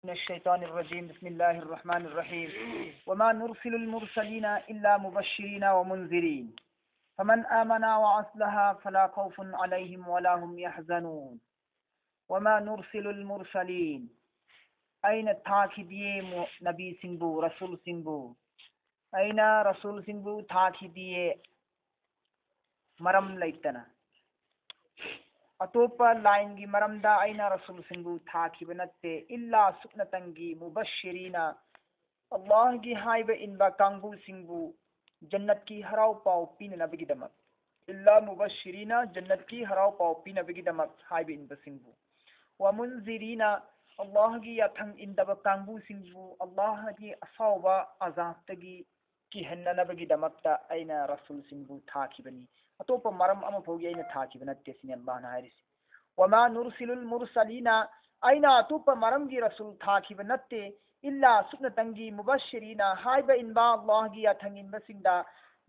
الشيطان الرجيم بسم الله الرحمن الرحيم وما نرسل المرسلين إلا مبشرين ومنذرين فمن آمن وأصلح فلا خوف عليهم ولا هم يحزنون وما نرسل المرسلين أين تاكدي نبي سنبو رسول سنبو أين رسول سنبو تاكدي مرم ليتنا अतोप लाइन की मरमदा आइना रसूल सिंगु था की बनते इल्ला सुकनतंगी मुबश्शिरीना अल्लाह की हाइब इनबा कांगू सिंगु जन्नत की हराव पाव पीन नबी दमक इल्ला मुबश्शिरीना जन्नत की हराव पाव पीन नबी दमक हाइब इनबा सिंगु व मुनजिरीना अल्लाह की यथंग इनदब कांगू सिंगु अल्लाह की असावबा अजाब तगी की हन्ना नबी दमकता आइना रसूल सिंगु था की बनी अतोप मरम अम फोगी आइना था की बनते सिने अल्लाह ना हारिस वमा नुरसिलुल मुरसलीना आइना अतोप मरम की रसूल था की बनते इल्ला सुकनतंगी मुबश्शिरीना हाइब इनबा अल्लाह की यथंग इनबा सिंगदा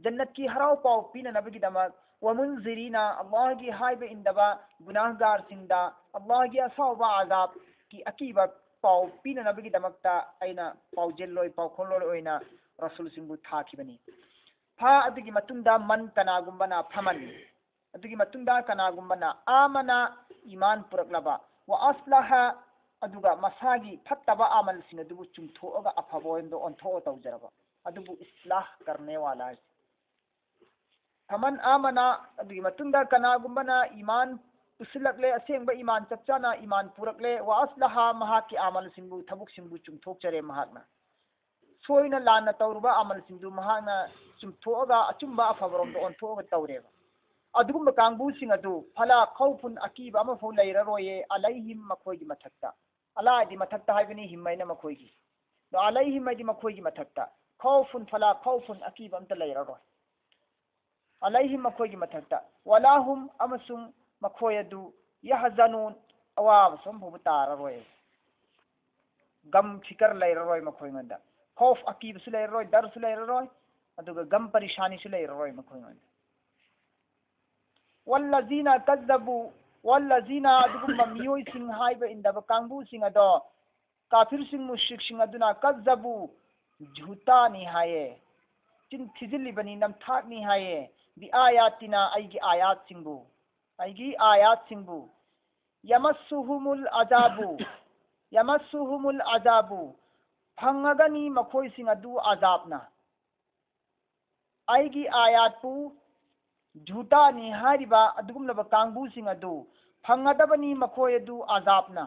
जन्नत की हराव पाव पीन नबी दमक व मुनजिरीना अल्लाह की हाइब इनदबा गुनाहगार सिंगदा अल्लाह की असावबा अजाब की अकीबा पाव पीन नबी दमकता आइना पाव जेल्लोय पाव खोलोय ओइना रसूल सिंगु था की बनी फा अदुगी मतुंदा मन कनागुंबना फमन अदुगी मतुंदा कनागुंबना आमना ईमान पुरकलबा व अस्लहा अदुगा मसागी फत्तबा अमल सिंग अदुबु चुमथोगा अफबोयंदो ओंथो तौजरबा अदुबु इस्लाह करने वाला है फमन आमना अदुगी मतुंदा कनागुंबना ईमान पुसलकले असेंबा ईमान चपचाना ईमान पुरकले व अस्लहा महाकी अमल सिंगु थबुक सिंगु चुमथोकचरे महाकना सोइना लाना तौरुबा अमल सिंगु महाना चुमथोगा अचुंबा अफबरोम ओंथोगा तौरेबा अदुगुम कांगबू सिंग अदु फला खौफुन अकीबा अमा फौ लैररोये अलैहिम मखोयगी मथक्ता अलादि मथक्ता हाइबनी हिम्मैना मखोयगी नो अलैहिम मैदि मखोयगी मथक्ता खौफुन फला खौफुन अकीबा अमता लैररोय अलैहिम मखोयगी मथक्ता वलाहुम अमसुम मखोय अदु यहजनुन अवाब सम भुब ताररोय गम फिकर लैररोय मखोय मंदा खौफ अकीब सु लैररोय दर सु लैररोय अदुगा गम परेशानी सु लैररोय मखोय मंदा वल्लजीना कज्जबू वल्लजीना अदुगुम्बा मियोय सिंग हाइबा इंदबा कांगबू सिंग अदो काफिर सिंग मुश्रिक सिंग अदुना कज्जबू झूठा नि हाये चिन थिजिलिबनी नमथाक नि हाये बि आयातिना आइगी आयात सिंगबू यमस्सुहुमुल अजाबू फंगगनी मखोय सिंग अदु अजाबना आइगी आयातपू झूठा नि हारिबा अदुगुमलबा कांगबू सिंग अदु फंगदबनी मखोय अदु अजाबना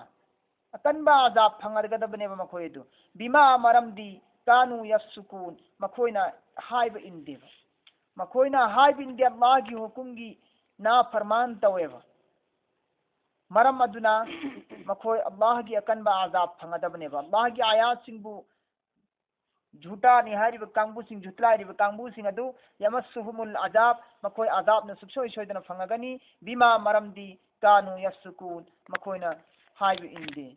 अकनबा अजाब फंगरगदबनेबा मखोय अदु बिमा मरमदी कानु यफसुकून मखोयना हाइब इंदेबा मखोयना हाइब इंदे अल्लाह की हुकुमगी ना फरमान तवेबा मरम अदुना मखोय अल्लाह की अकनबा अजाब फंगदबनेबा अल्लाह की आयात सिंगबु झूठा निहारिबा कांगबू सिंग झुटलारिबा कांगबू सिंग अदु यमस्सुहुमुल अजाब मखोय अजाब न सुबसोय सोयदना फंगगनी बिमा मरमदी कानु यफसुकून मखोयना हाइब इंदे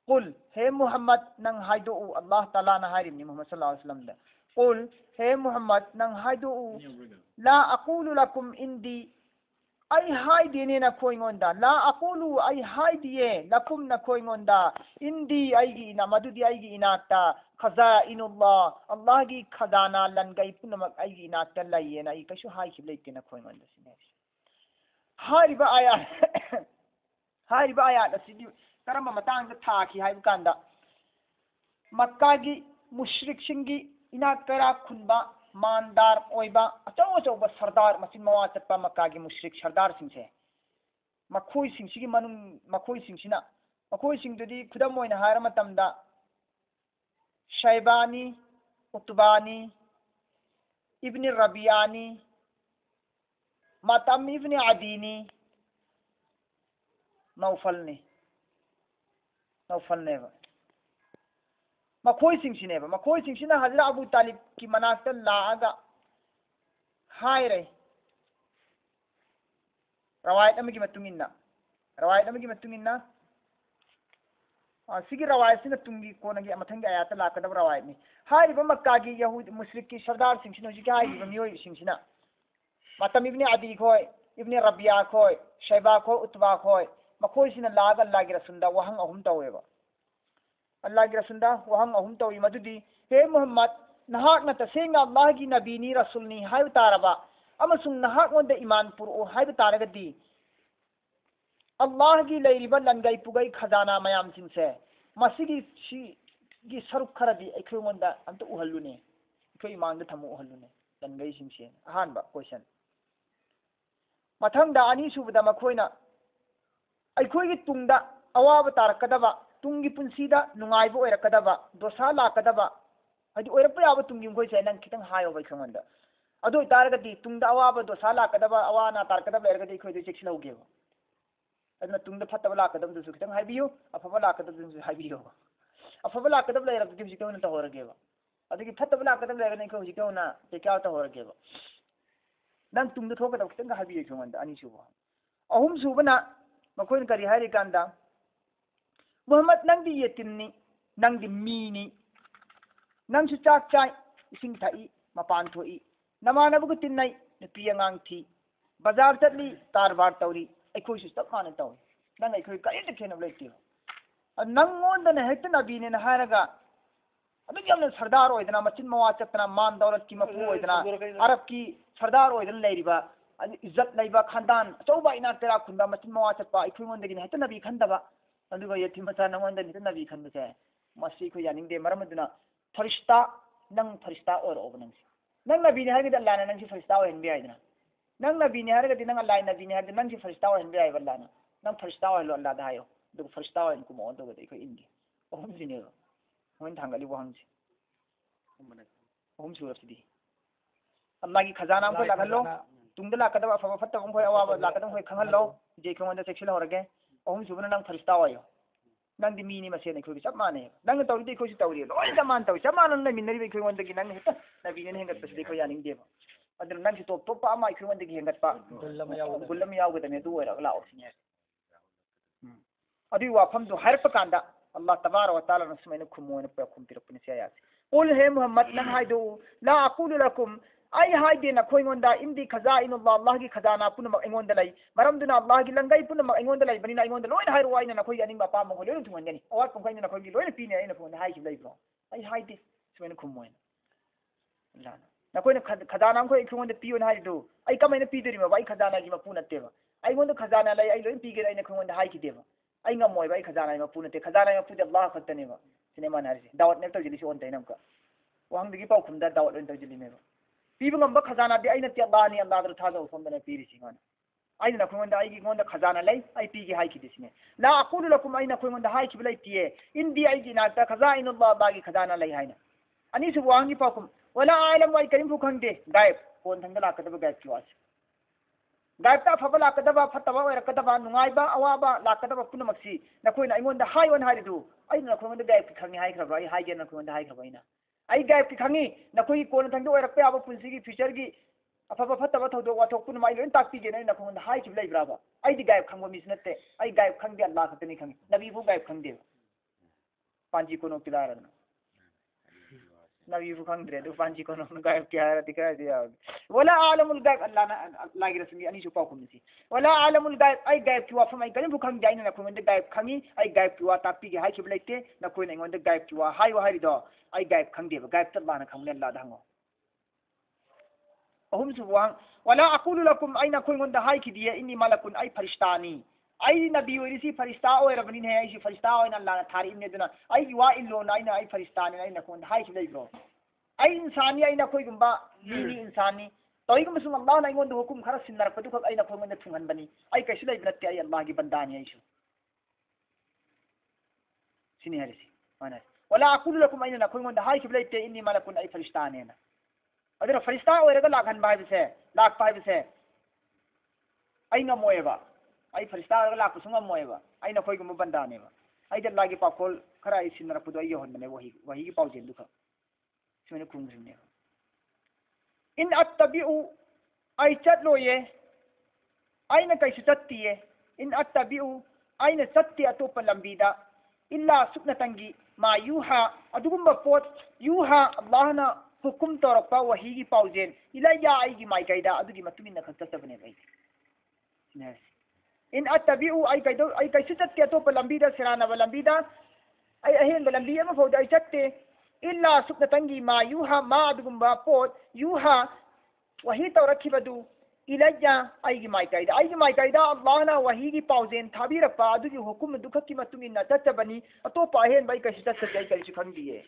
कुल हे मुहम्मद नंग हाइदो अल्लाह ताला ना हारिबनी मुहम्मद सल्लल्लाहु अलैहि वसल्लम दा कुल हे मुहम्मद नंग हाइदो ला अक़ूलु लकुम इंदी आई हाई देने ना खोइंगोंदा ला अक़ूलु आई हाई दिए लकुम ना खोइंगोंदा इंदी आईगी ना मदुदी आईगी इनाक्ता खज़ाइनुल्लाह अल्लाह की खजाना लनगई पुनमक आईगी इनाक्ता लाइए ना इकशु हाई खिबलेते ना खोइंगोंदा सिने हारिबा आयात असिदि करम मतांग थाखी हाइब कांदा मक्का की मुश्रिक सिंगी इनाक्तरा खुनबा मानदार ओइबा अचौ अचौबा सरदार मसिन मवा चटपा मक्का की मुश्रिक सरदार सिंसे मखोय सिंसिगी मनुंग मखोय सिंसिना मखोय सिंगदुदी खुदम ओइना हार मतमदा शैबानी उतबानी इब्न रबियानी मतम इब्न अदीनी नौफलनेबा मखोय सिंसिना हजरत अबू तालिब की मनाक्ता लागा हायरे रवायत अमगी मतुंगिन्ना सिगी रवायत सिना तुंगी कोनगी मथंगी आयात लाकदब रवायत नि हारिबा मक्का की यहूद मुश्रिक की सरदार सिंसिना हुजी हारिबा मियोय सिंसिना मतम इब्न अदी खोय इब्न रबिया खोय शैबा खोय उतबा खोय मखोय सिना लागा अल्लाह की रसूलदा वहंग अहुम तवेबा अल्लाह की रसूलदा वहंग अहुम तौई मदुदी हे मोहम्मद नहाक न तसेंगा अल्लाह की नबीनी रसूलनी हाय तारबा अमसुंग नहाक वंदे ईमान पुरओ हाय तारगदी अल्लाह की लेरिबा लंगई पुगई खजाना मयाम सिंसे मसिगी गी सरुक खरदी अखोय वंदा अंत उहल्लुने अखोय ईमान द थमु उहल्लुने लंगई सिंसे अहानबा क्वेश्चन मथंग दा अनी सुबदा मखोयना अखोय की तुंगदा अवाब तारकदबा तुंगी पुंसीदा नुंगाइबो ओइरकदबा दोसा लाकदबा हदि ओइरप याबो तुंगी मखोय से नंग खितंग हायो बै खंगंदा अदो तारगदी तुंगदा अवाब दोसा लाकदबा अवाना तारकदबा लेरगदी अखोय दे चेक्सिलौगेबो अदना तुंगदा फतबा लाकदबदुसु खितंग हाइबियो अफबा लाकदबदुसु हाइबियो अफबा लाकदबा लेरगदी हुजिकौना तहोरगेबा अदगी फतबा लाकदबा लेरगदी अखोय हुजिकौना तेक्याव तहोरगेबा नंग तुंगदा थोकदब खितंग हाइबियो खंगंदा अनी सुबो अहुम सुबना मखोयन करी हाइरि कांदा मोहम्मद नंगी यतिमनी नंगी मीनी नंगसु चाक चाय इसिंग थाई मपान थोई नमानबगु तिन्नई नुपी अंगांग थी बाजार चटली कारबार तौरी अखोयसु तप माने तौ नंग अखोय करित खेनब लेती नंगोंदने हेक्ट नबीने न हारगा अदु यमन सरदार ओइदना मचिन मवा चतना मान दौलत की मपू ओइदना अरब की सरदार ओइदना लेरिबा इज्जत लेबा खानदान चौबा इना तेरा खुंदा मचिन मवा चपा अखोयंदगी हेक्ट नबी खंदबा अदुगा यतिम मचा नंगोंदा नि नबी खंबसे मसी को यानिंगदे मरमदुना फरिश्ता नंग फरिश्ता और ओबनंग नंग नबी ने हारगद अल्लाह नंग फरिश्ता ओहनबे आइदना नंग नबी ने हारगद नंग अल्लाह नबी ने हारगद नंग फरिश्ता ओहनबे आइ बल्ला नंग फरिश्ता ओहलो अल्लाह दा हायो दु फरिश्ता ओहन कुमो दगदे को इंगे ओहम जिने होइन थांगली वहंग ओहम सुरसदी अल्लाह की खजाना को लागलो तुंगदा लाकदबा फबा फत्तबम खोय अवाब लाकदम खोय खंगलो जे खंगंदा सेक्शन होरगे ओहम सुबना नंग फरिश्ता ओयो नंग मीनी मसेन अखोय चप माने नंग तौरी अखोय तौरी लोय जमान तौ चप मान नंग मिनरी अखोय वंदगी नंग हेत नबी ने हेंगत पसदे अखोय यानिंग देबा अदर नंग टॉप टॉप पा मा अखोय वंदगी हेंगत पा गुल्लम यावगदने दु ओरा लाओ सिने अदि वाफम दो हरप कांदा अल्लाह तबारक व तआला नसमैन खुमोन पे खुम तिरपने से आयात कुल हे मोहम्मद नंग हाइदो ला अकुलु लकुम आई हाइदे न खोइंगोंदा इंदी खजाइनुल्लाह अल्लाह की खजाना पुनम एंगोंदा लै मरमदुना अल्लाह की लंगाई पुनम एंगोंदा लै बनिना एंगोंदा लोइन हाइरो वाइना न खोइ यानिंग बापा मंगो लोइन थुंगनी अवात पंखैना न खोइ लोइन पीने आइना फोन हाइ कि लैब्रो आई हाइदे सुमैन खुमोन लाना न खोइना खजाना खोइ खोंदा पियोन हाइदो आई कमैना पीदरिमा बाई खजाना की मपु नतेबा आई गोंदा खजाना लै आई लोइन पीगे आइना खोंदा हाइ कि देबा आई ngमोय बाई खजाना मपु नते खजाना मपु दे अल्लाह खतनेबा सिनेमा नारजे दावत ने तौजिली ओन तैनमका वहांदगी पाउ खुमदा दावत लोइन तौजिलीमेबा पीबा ngamba खजाना दे आइना ते अल्लाह नि अल्लाह दर थाजो सोमदने पीरि सिंगन आइना खोंदा आई गोंदा खजाना लै आई पीगे हाइ कि दिसने ला अकुलु लकुम आइना खोंदा हाइ कि बलैतिए इंदी आई की नाता खजाइनुल्लाह बागी खजाना लै हाइना अनि सु वांगी पाकुम वला आलम वाई करिम फुखंदे गायब कोन थंगदा लाकदबा गायब की वास गायब ता फबा लाकदबा फतबा ओरकदबा नुंगाइबा अवाबा लाकदबा पुनमक्सी नखोइना अइगोंदा हाइ वन हाइदु आइना खोंदा गायब की खंगी हाइ खरबा आई हाइ गेना खोंदा हाइ खरबा आइना आई गायब की खंगी नखोइ कोन थंगदो ओरकपे आबा पुंसी की फ्यूचर की अफबा फतबा थौदो वाथोक पुन माइ लोइन ताकपी गेना ना खोंदा हाइ कि लैब्राबा आई दि गायब खंगो मिस नते आई गायब खंगे अल्लाह खतनी खंगी नबी बु गायब खंगे पांजी कोनो किलारन नबी बु खंगरे दु पांजी कोनो गायब क्या है दिखा दिया वला आलमुल गायब अल्लाह की रसूल अनि सुपा खुमसी वला आलमुल गायब आई गायब की वाफम आई कने बु खंग जाइना ना खोंदा गायब खंगी आई गायब की वा ताकपी गे हाइ कि लैते ना कोइ ना गोंदा गायब की वा हाइ वा हाइ दो आई गायब खंगे गायब त बाना खंगने अल्लाह दांगो अहुम सुवांग वला अकुलु लकुम आइना खोइ गोंदा हाइ कि दिए इन्नी मलकुन आई फरिश्तानी आई नबी ओरिसी फरिश्ता ओइरबनी ने आई फरिश्ता ओइना अल्लाह थारी इने दुना आई वा इल्लो नाइना आई फरिश्तानी आइना खोंदा हाइ कि लैब्रो आई इंसानी आइना खोइ गुंबा मीनी इंसानी तोइ गुम सुम अल्लाह ना गोंदा हुकुम खरा सिनर पदु खक आइना खोइ गोंदा थुंगन बनी आई कैसु लैब्रते आई अल्लाह की बंदानी आइसु सिनी हरिसी माना वला अकुलु लकुम आइना खोइ गोंदा हाइ कि लैते इन्नी मलकुन आई फरिश्तानी ना अदर फरिश्ता ओइरगा लाखन बाइबसे लाख पाइबसे आई ngमोयबा आई फरिश्ता ओइरगा लाख सुंगम मोयबा आई न खोइ गुम बंदानेबा आई द लागी पाकोल खरा आई सिनर पुदो आई होनने वही की पाउजेन दुखा सुने कुंगने इन अत्तबिउ आई चटलोये आई न कैसु चत्तिए इन अत्तबिउ आई न चत्ति अतोप लंबीदा इल्ला सुक्नतंगी मा युहा अदुगुम पोत युहा अल्लाह ना हुकुम तौरपा वही की पाउजेन इलाया आई की माइकाइदा अदुगी मतुमिन न खतसबने भाई इन अत्तबिउ आई कैदो आई कैसु चत्ति अतोप लंबीदा सिराना लंबीदा أي أهين بلنبي أما فوضى أي شتى إلا سكنة تنجي ما يوها ما أدقم بابوت يوها وهي توركبدو إلجا أي ماي كايدا الله وهي باوزين تابير فادو حكم دكتي متوين تتبني أتو باهين باي كشتا سجاي كالشي خنبيه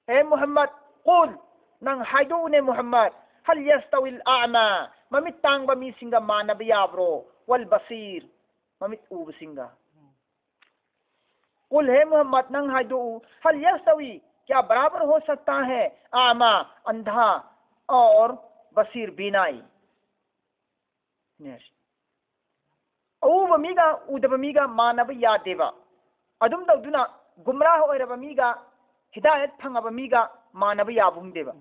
إيه محمد قل نان حيدون محمد هل يستوي الأعمى ممت تانغ بمي سنغا ما نبي يابرو والبصير ممت أوب سنغا قل है मोहम्मद नंग हाइदो हल यस्तवी क्या बराबर हो सकता है आमा अंधा और बसीर बीनाई मीगा उदब मीगा मानब यादेबा अदुम दौदुना गुमराह ओइरब मीगा हिदायत फंगब मीगा मानब याबुंगदेबा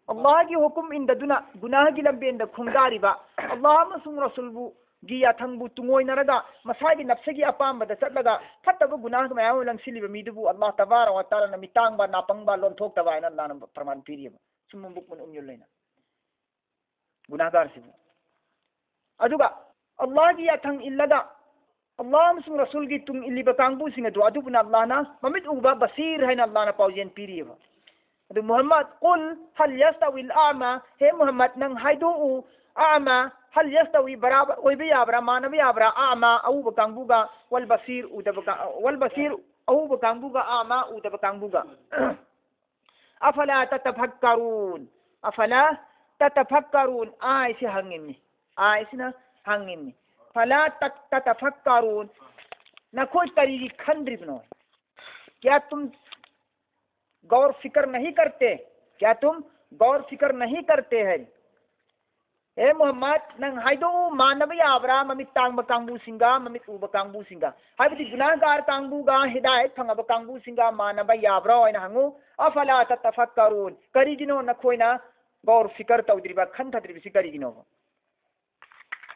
अल्लाह की हुकुम इंददुना गुनाह की लंबेंद खुंगारिबा अल्लाह मसुम रसूलबु गिया थंगबु तुंगोइनरगा मसागी नफ्सगी अपामबद चटलगा फत्तब गुनाह मयाम लंगसिलिब मीदुबु अल्लाह तबारक व तआला मितांगबा नापंगबा लोनथोक्तबा इन अल्लाह न प्रमाण पीरियब सुमुम बुकमन उम्युलैना गुनाहगार सिबु अदुगा अल्लाह की अथंग इल्लगा अल्लाह मसुम रसूल की तुंग इल्लिब कांगबु सिंग अदु अदुबुना अल्लाह ना ममित उबा बसीर है अल्लाह ना पाउजेन पीरियब अदु मोहम्मद कुल हल यस्तविल आमा हे मोहम्मद नंग हाइदो आमा हल यस्तवी बराबर ओइबे याबरा मानब याबरा आमा अऊब कांगबुगा वल बसीर अऊब कांगबुगा आमा उदब कांगबुगा अफला ततफक्करून आयसे हंगिनी आयसिना हंगिनी फला ततफक्करून नखोज तरीकी खंड्रिबनो क्या तुम गौर फिक्र नहीं करते हैं ए मोहम्मद नंग हाइदो मानब याबरा ममित तांग कांगबु सिंगा ममित उब कांगबु सिंगा हाइबति गुनाहगार कांगबुगा हिदायत फंगब कांगबु सिंगा मानब याबरा ओइना हंगु अफला ततफक्करून करिगिनो नखोइना गौर फिक्र तौद्रिबा खंथद्रिबिसि करिगिनो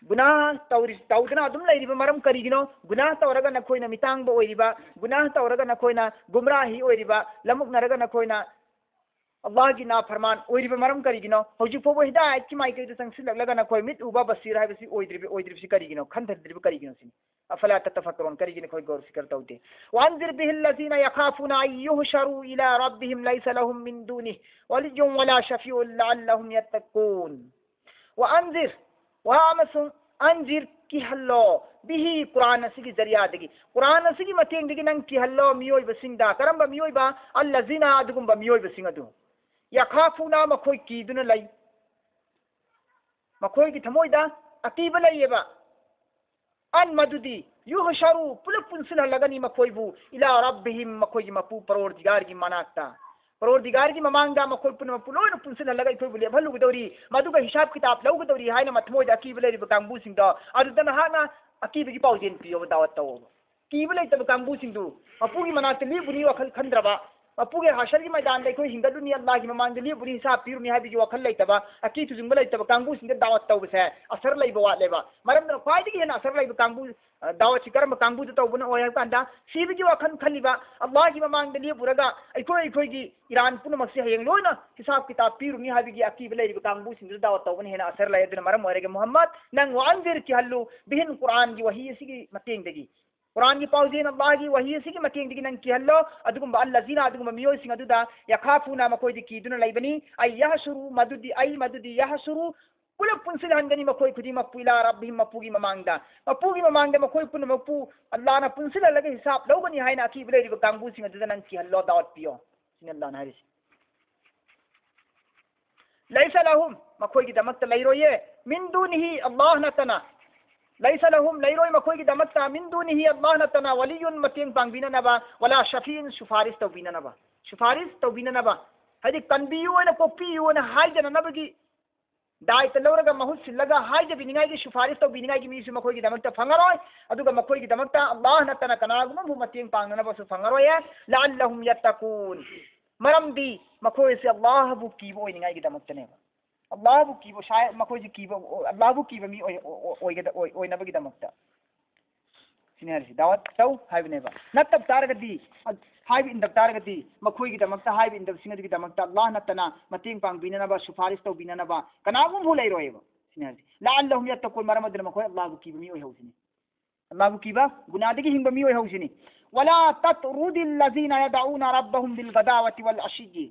गुनाह तौदना अदुम लैरिबा मरम करिगिनो गुनाह तौरगा नखोइना मितांगबा ओइरिबा गुनाह तौरगा नखोइना गुमराही ओइरिबा लमुक नरगा नखोइना अल्लाह की ना फरमान ओइरिबा मरम करिगिनो हौजि फोबो हिदायत की माइके संगसिलगलगा नखोइ मित उबा बसीर हाइबसि ओइद्रिबसि करिगिनो खंथद्रिबा करिगिनो सिनि अफला ततफक्करून करिगिनो खोइ गौर फिक्र तौते वांजिर बिहिल लजीना यखाफुना अय्युहशरू इला रब्बिहिम लैसा लहुम मिन दूनिहि वलिय्युन वला शफीउन लअल्लहुम यत्तकून वांजिर वामसुं अंजिर की हल्लो बिही कुरान असगी जरिया दगी कुरान असगी मतेंग दगी नंग की हल्लो मियोय बसिंगदा करम मियोय बा अल्लजीना अदुगुम मियोय बसिंग अदु यखाफुना मखोय कीदुना लई मखोय की थमोयदा अकीब लईयेबा अन मदुदी युहशरू पुल पुंसिल लगनी मखोयबु इला रब्बिहिम मखोय मपू परवरदिगार की मनाक्ता परवरदिगार की ममांगदा मखोय पुन पुलोन पुंसिल लगा इखोय बुले भलुगदौरी मदुगा हिसाब किताब लौगदौरी हायना मथमोयदा अकीब लईरिबा कांगबुसिंगदा अदुदना हाना अकीब की पाउजेन पियो दावत तव कीब लईतब कांगबुसिंगदु मपुगी मनाक्ते लिबुनी वखल खंद्रबा मपुगे हाशर की मैदान दे कोई हिंगदुनी अल्लाह की ममांग दे बुरी हिसाब पिरुनी हाबी वखल लईतबा अकी तुजुंग लईतबा कांगबुसिंग दावत तवबसे असर लईबा वालेबा मरम ख्वाइदगी हेना असर लईबा कांगबु दावत सिकरम कांगबु तवबन ओय कांदा सीबी वखल खलिबा अल्लाह की ममांग दे बुरगा अखोय की ईरान पुनमक्से हयंग लोना हिसाब किताब पिरुनी हाबी अकी लईबा कांगबुसिंग दावत तवबन हेना असर लईदन मरम ओयगे मोहम्मद नंग वांजिर की हल्लु बिहिन कुरान की वही सिगी मतेंग दगी कुरान की पाउजेन अल्लाह की वही सिगी मतेंग दगी नंग की हल्लो अदुगुम अल्लजीना अदुगुम मियोय सिंग अदुदा यखाफुना मखोय दी कीदुना लईबनी अय यहशुरू मदुदी यहशुरू पुल पुंसिल हंगनी मखोय खुदी मपुइला रब्बिहिम मपुगी ममांगदा मखोय पुन मपु अल्लाह ना पुंसिल लगे हिसाब लौगनी हायना की बलेरिब कांगबु सिंग अदुदा नंग की हल्लो दावत पियो सिन अल्लाह ना हरिस लैसा लहुम मखोय की दमत लैरोये मिन दुनिही अल्लाह नतना लैसा लहुम लैरोय मखोय की दमत मिन दुनिही अल्लाह नतना वलियुन मतेंग पांगबिना नबा वला शफीन सुफारिश तौबिना नबा हदि कनबियु न कोपियु न हाइजना नबगी दायित लौरगा महुत सिल्लगा हाइजबिनिंगाई की सुफारिश तौबिनिंगाई की मीसु मखोय की दमत फंगरोय अदुगा मखोय की दमत अल्लाह नतना कनागुम भु मतेंग पांगना बसु फंगरोय लअल्लहुम यत्तकून मरमदी मखोय से अल्लाह बु कीबो ओइनिंगाई की दमत ने अल्लाह बु कीबो शायद मखोय जी कीबो अल्लाह बु कीबो मी ओइनबगी दमत सिनेरसी दावत तौ हाइबनेबा नतब तारगदी हाइब इंदब तारगदी मखोय की दमत हाइब इंदब सिंगदी दमत अल्लाह नतना मतेंग पांगबिननबा सुफारिश तौबिननबा कनागुम भु लैरोयबा सिनेरसी लअल्लहुम यत्तकून मरमदन मखोय अल्लाह बु कीबो मी ओइहौसिनी अल्लाह बु कीबा गुनादगी हिंबा मी ओइहौसिनी वला ततरुदिल लजीना यदऊना रब्बहुम बिल गदावति वल अशिय्यि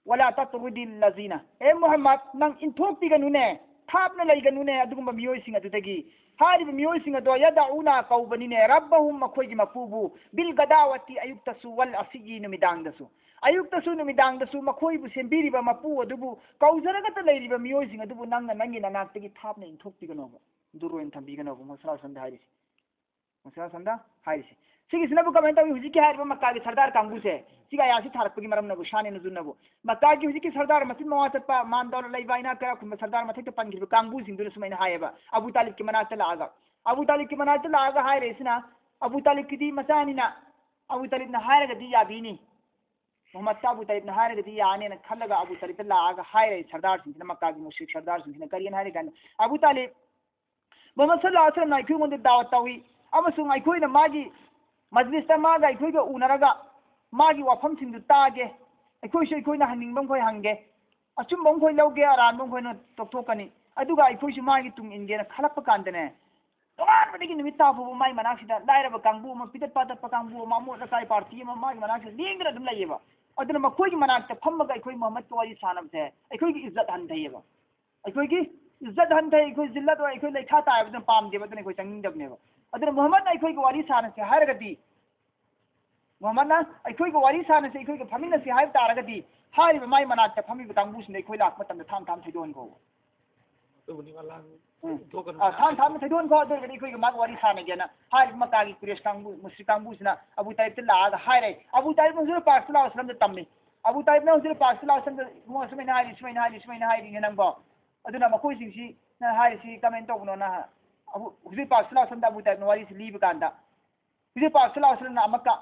वला ततरुदिल लजीना ए मोहम्मद नंग इंथोक्तिगनुने थापना लैगनुने अदुगुम मियोइसिंग अदुदगी हारिब मियोइसिंग अदो यदऊना कौबनिने रब्बहुम मखोइगी मपुबु बिल गदावति अयुक्तसु वल अशिय्यि नुमिदांगदसु अयुक्तसु नुमिदांगदसु मखोइबु सेंबिरिबा मपु अदुबु कौजरगत लैरिबा मियोइसिंग अदुबु नंग नंगी ननाक्तगी थापना इंथोक्तिगनोबा दुरोइन थंबिगनोबु मसला संदा हारिसि मसला संदा हारिसि सिगिसनबु कमेंट तवी हुजिकी हारिबा मक्का के सरदार कांगुसे सिगा यासी थारकपगी मरमनबु शाने नजुनबु मक्का की हुजिकी सरदार मसिन मवा चप्पा मानदौल लैबाइना करा खुम सरदार मथेक पनगिबु कांगु सिंदुन सुमैना हायबा अबू तालिब के मनात लागा अबू तालिब के मनात लागा हायरेसिना अबू तालिब की मचानिना अबू तालिब ना हायरगदी याबीनी मोहम्मद अबू तालिब ना हायरगदी याने न खलगा अबू तालिब लागा हायरे सरदार सिंह मक्का की मुश्रिक सरदार सिंह करियन हायरे गन अबू तालिब मोहम्मद सल्लल्लाहु अलैहि वसल्लम नाइखु मोंदे दावत तवी अमसुंग आइखोइना मागी मजलिस मागा आइखोइगा उनरगा मागी वाफम सिंदु तागे आइखोइसु आइखोइना हनिंगबम खोइ हंगे अचुमबम खोइ लौगे अरानबम खोइना तोक्थोकनी अदुगा आइखोइसु मागी तुंग इनगेना खलप कांदने तोगान बदगी निमित ताफु माई मनाक्सिदा लाइरब कांगबु म पितत पातत कांगबु मामो रकाई पार्टी म मागी मनाक्सिदा लिंगरा दुम लैयेबा अदुना मखोइगी मनाक्ता फम्मगा आइखोइ मोहम्मद को वारी सानबसे आइखोइगी इज्जत हनथैयेबा आइखोइगी इज्जत हनथै आइखोइ जिल्लत आइखोइ लैखा तायबदन पामदेबा दन आइखोइ चंगिंदबनेबा अदुना मोहम्मद आइखोइगी वारी सानसे हारगदी मोहम्मद अखोई वारी सानसे अखोई फमीनसे हाइब तारगदी हारिब माई मनाक्ता फमीब कांगबुसिन अखोइ लाक मतम थाम थाम थैदोन को थाम थाम थैदोन को अदरगदी अखोइ माग वारी सानगेना हारिब मकागी कुरेश कांगबु मुश्रिक कांगबुसिना अबू तालिब लाग हाइरे अबू तालिब हुजूर पाक सल्लल्लाहु अलैहि वसल्लम तम्मी अबू तालिब ने हुजूर पाक सल्लल्लाहु अलैहि वसल्लम मो सुमैना हाइरि नंगबो अदुना मखोइ सिंसी ना हाइरिसि कमेंट तौबनो ना अबू हुजूर पाक सल्लल्लाहु अलैहि वसल्लम अबू तालिब वारी लीब कांदा हुजूर पाक सल्लल्लाहु अलैहि वसल्लम अमक्का